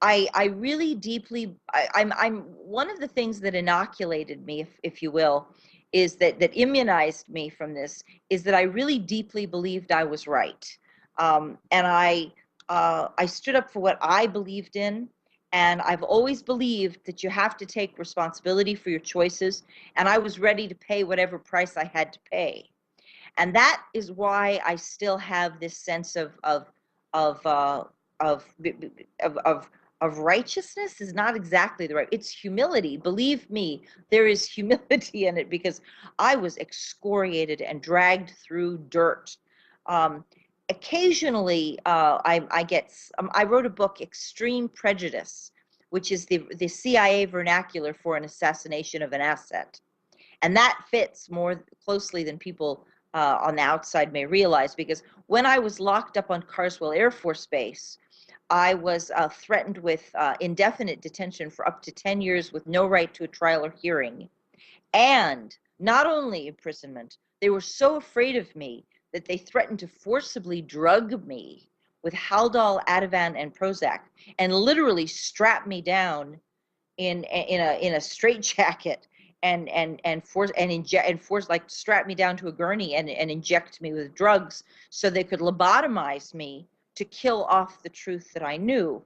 Speaker 3: I really deeply I'm one of the things that inoculated me, if you will, is that immunized me from this, is that I really deeply believed I was right, and I stood up for what I believed in, and I've always believed that you have to take responsibility for your choices, and I was ready to pay whatever price I had to pay. And that is why I still have this sense of of of of righteousness is not exactly the right. It's humility. Believe me, there is humility in it, because I was excoriated and dragged through dirt. Um, Occasionally, I wrote a book, Extreme Prejudice, which is the CIA vernacular for an assassination of an asset. And that fits more closely than people on the outside may realize, because when I was locked up on Carswell Air Force Base, I was threatened with indefinite detention for up to 10 years with no right to a trial or hearing. And not only imprisonment, they were so afraid of me that they threatened to forcibly drug me with Haldol, Ativan, and Prozac, and literally strap me down in a straitjacket, and force, like, strap me down to a gurney and inject me with drugs so they could lobotomize me to kill off the truth that I knew.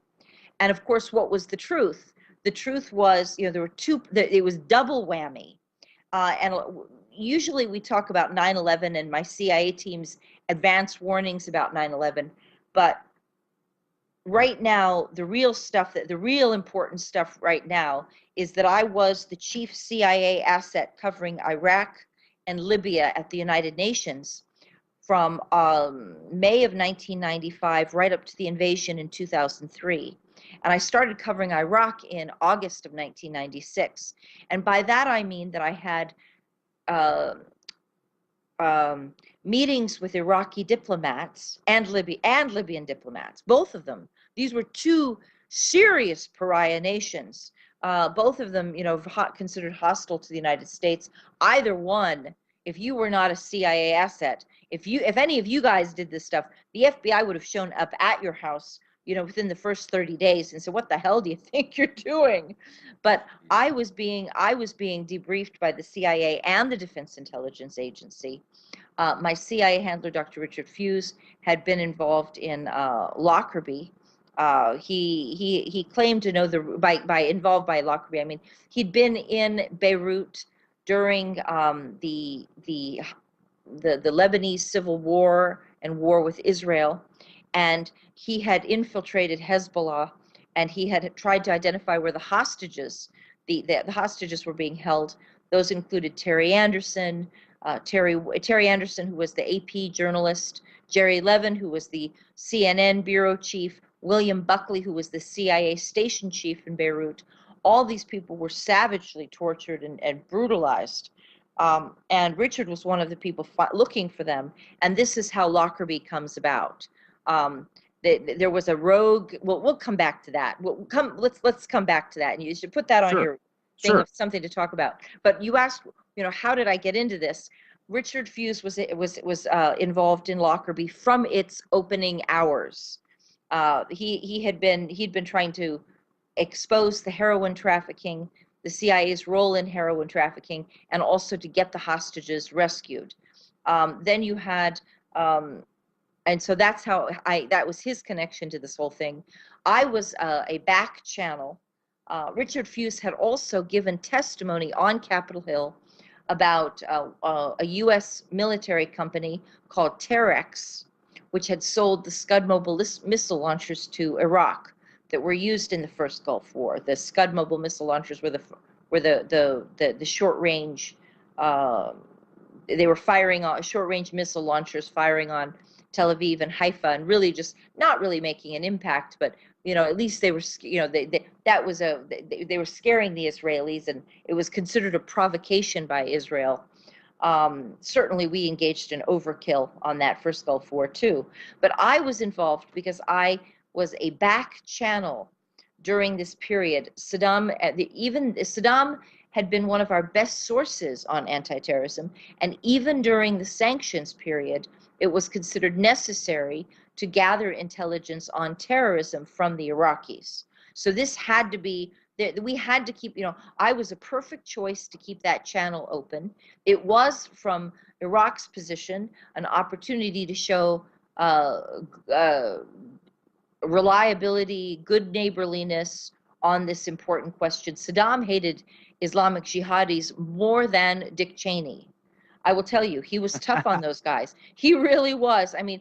Speaker 3: And of course, what was the truth? The truth was, there were it was double whammy. And usually we talk about 9/11 and my CIA team's advance warnings about 9/11, but right now, the real important stuff right now is that I was the chief CIA asset covering Iraq and Libya at the United Nations from May of 1995 right up to the invasion in 2003. And I started covering Iraq in August of 1996. And by that I mean that I had uh, meetings with Iraqi diplomats and Libyan diplomats, both of them. These were two serious pariah nations, both of them, considered hostile to the United States. Either one, if you were not a CIA asset, if any of you guys did this stuff, the FBI would have shown up at your house, within the first 30 days and said, "What the hell do you think you're doing?" But I was being debriefed by the CIA and the Defense Intelligence Agency. My CIA handler, Dr. Richard Fuse, had been involved in Lockerbie. He claimed to know by involved by Lockerbie, I mean he'd been in Beirut during the Lebanese civil war and war with Israel, and he had infiltrated Hezbollah, and he had tried to identify where the hostages were being held. Those included Terry Anderson, Terry Anderson, who was the AP journalist, Jerry Levin, who was the CNN bureau chief, William Buckley, who was the CIA station chief in Beirut. All these people were savagely tortured and brutalized. And Richard was one of the people looking for them. And this is how Lockerbie comes about. There was a rogue. Well, we'll come back to that. Let's come back to that, and you should put that on your thing of something to talk about. But you asked, how did I get into this? Richard Fuse was involved in Lockerbie from its opening hours. He'd been trying to expose the heroin trafficking, the CIA's role in heroin trafficking, and also to get the hostages rescued. Then you had, and so that's how that was his connection to this whole thing. I was a back channel. Richard Fuse had also given testimony on Capitol Hill about a U.S. military company called Terex, which had sold the Scud mobile missile launchers to Iraq that were used in the first Gulf War. The Scud mobile missile launchers were the short range. They were firing on short range missile launchers, firing on Tel Aviv and Haifa, and really just not really making an impact, but at least they were, they were scaring the Israelis, and it was considered a provocation by Israel. Certainly, we engaged in overkill on that first Gulf War too. But I was involved because I was a back channel during this period. Even Saddam had been one of our best sources on anti-terrorism, and even during the sanctions period, it was considered necessary to gather intelligence on terrorism from the Iraqis. So this had to be, we had to keep, I was a perfect choice to keep that channel open. It was, from Iraq's position, an opportunity to show reliability, good neighborliness on this important question. Saddam hated Islamic jihadis more than Dick Cheney. I will tell you, he was tough on those guys. He really was. I mean,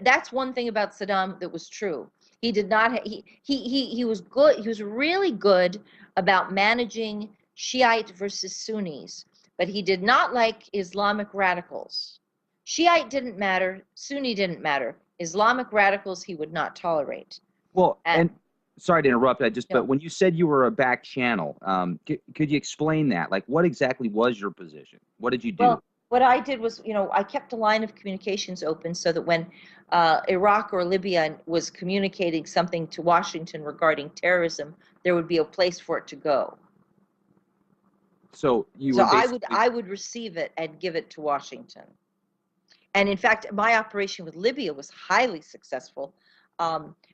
Speaker 3: that's one thing about Saddam that was true. He did not, he was good. He was really good about managing Shiite versus Sunnis, but he did not like Islamic radicals. Shiite didn't matter, Sunni didn't matter. Islamic radicals he would not tolerate.
Speaker 2: Well, and sorry to interrupt,
Speaker 3: No.
Speaker 2: but when you said you were a back channel, could you explain that? Like, what exactly was your position? What did you do?
Speaker 3: Well, what I did was, I kept a line of communications open so that when Iraq or Libya was communicating something to Washington regarding terrorism, there would be a place for it to go.
Speaker 2: So you
Speaker 3: So
Speaker 2: were basically...
Speaker 3: I would receive it and give it to Washington. And in fact, my operation with Libya was highly successful,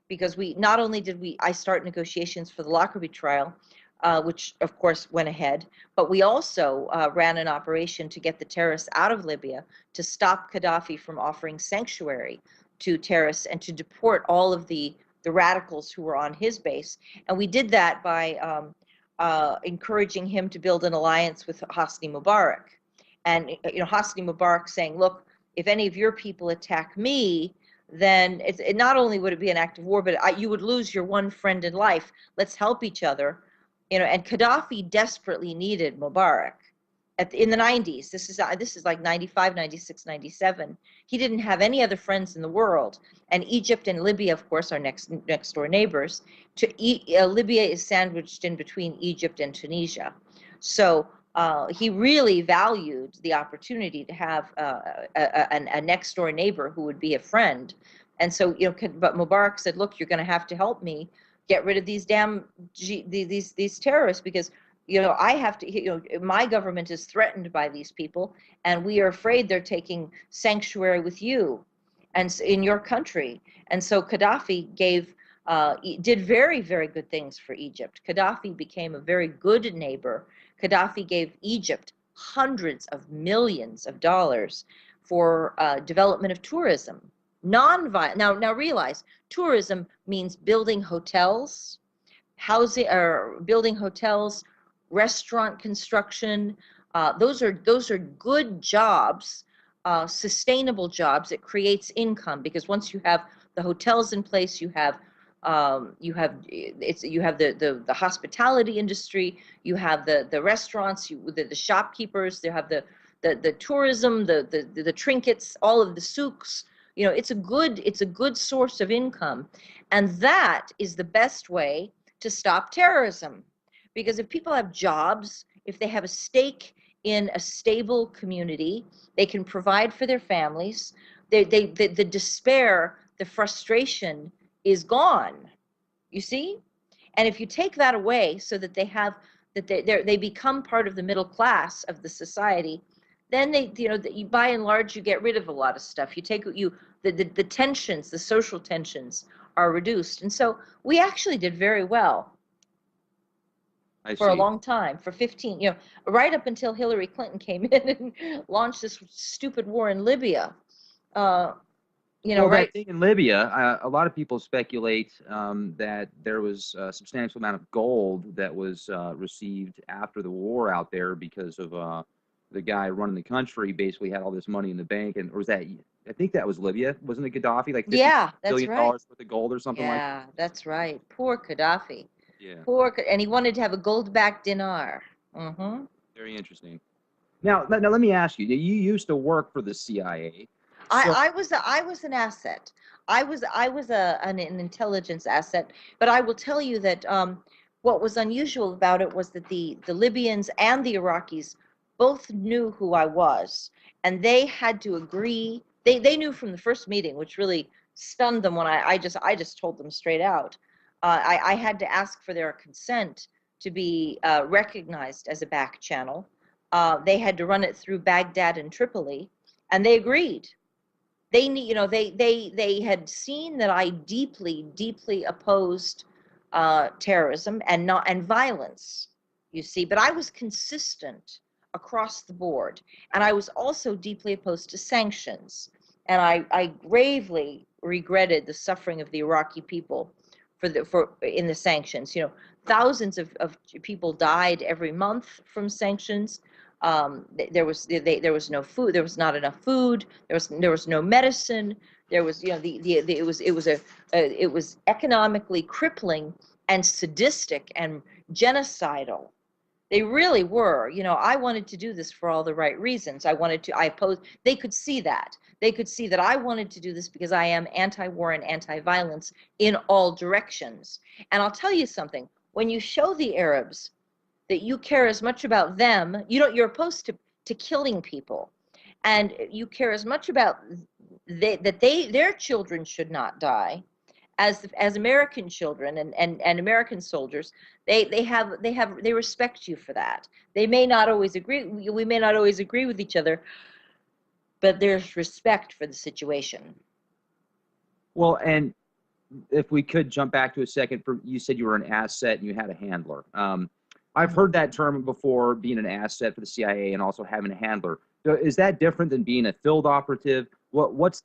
Speaker 3: because not only did I start negotiations for the Lockerbie trial, which of course went ahead, but we also ran an operation to get the terrorists out of Libya, to stop Gaddafi from offering sanctuary to terrorists and to deport all of the radicals who were on his base. And we did that by encouraging him to build an alliance with Hosni Mubarak. And Hosni Mubarak saying, look, if any of your people attack me, then it not only would it be an act of war, but you would lose your one friend in life. Let's help each other. And Gaddafi desperately needed Mubarak in the 90s. This is like 95, 96, 97. He didn't have any other friends in the world. And Egypt and Libya, of course, are next door neighbors. Libya is sandwiched in between Egypt and Tunisia. So he really valued the opportunity to have a next door neighbor who would be a friend. And so, but Mubarak said, look, you're going to have to help me get rid of these these terrorists, because I have to, my government is threatened by these people, and we are afraid they're taking sanctuary with you and in your country. And so Gaddafi did very, very good things for Egypt. Gaddafi became a very good neighbor. Gaddafi gave Egypt hundreds of millions of dollars for development of tourism. Non-violent. Now realize, tourism means building hotels, building hotels, restaurant construction. Those are good jobs, sustainable jobs. It creates income, because once you have the hotels in place, you have the hospitality industry, you have the restaurants, the shopkeepers, they have the tourism, the trinkets, all of the souks. It's a good source of income, and that is the best way to stop terrorism. Because if people have jobs, if they have a stake in a stable community, they can provide for their families. The despair, the frustration is gone. You see? And if you take that away so that they become part of the middle class of the society, then by and large, you get rid of a lot of stuff. The tensions, the social tensions are reduced. And so we actually did very well for a long time, for 15, right up until Hillary Clinton came in and launched this stupid war in Libya. Well,
Speaker 2: right? That thing in Libya, a lot of people speculate that there was a substantial amount of gold that was received after the war out there, because of the guy running the country basically had all this money in the bank. Or was that, I think that was Libya, wasn't it Gaddafi? Like $50 billion worth of gold or something like that?
Speaker 3: Yeah, that's right. Poor Gaddafi.
Speaker 2: Yeah.
Speaker 3: And he wanted to have a gold-backed dinar. Mm-hmm.
Speaker 2: Very interesting. Now let me ask you. You used to work for the CIA.
Speaker 3: I was an asset. I was an intelligence asset. But I will tell you that what was unusual about it was that the Libyans and the Iraqis both knew who I was, and they had to agree. They knew from the first meeting, which really stunned them when I just told them straight out. I had to ask for their consent to be recognized as a back channel. They had to run it through Baghdad and Tripoli, and they agreed. They need, you know, they had seen that I deeply opposed terrorism and violence, you see, but I was consistent across the board, and I was also deeply opposed to sanctions, and I gravely regretted the suffering of the Iraqi people in the sanctions. You know, thousands of people died every month from sanctions. There was no food. There was not enough food. There was no medicine. There was, you know, it was economically crippling and sadistic and genocidal. They really were. You know, I wanted to do this for all the right reasons. I opposed. They could see that. They could see that I wanted to do this because I am anti-war and anti-violence in all directions. And I'll tell you something. When you show the Arabs that you care as much about them, you're opposed to killing people, and you care as much about their children should not die as American children and American soldiers. They respect you for that. They may not always agree. We may not always agree with each other, but there's respect for the situation.
Speaker 2: Well, and if we could jump back to a second, you said you were an asset and you had a handler. I've heard that term before, being an asset for the CIA and also having a handler. So is that different than being a field operative? What's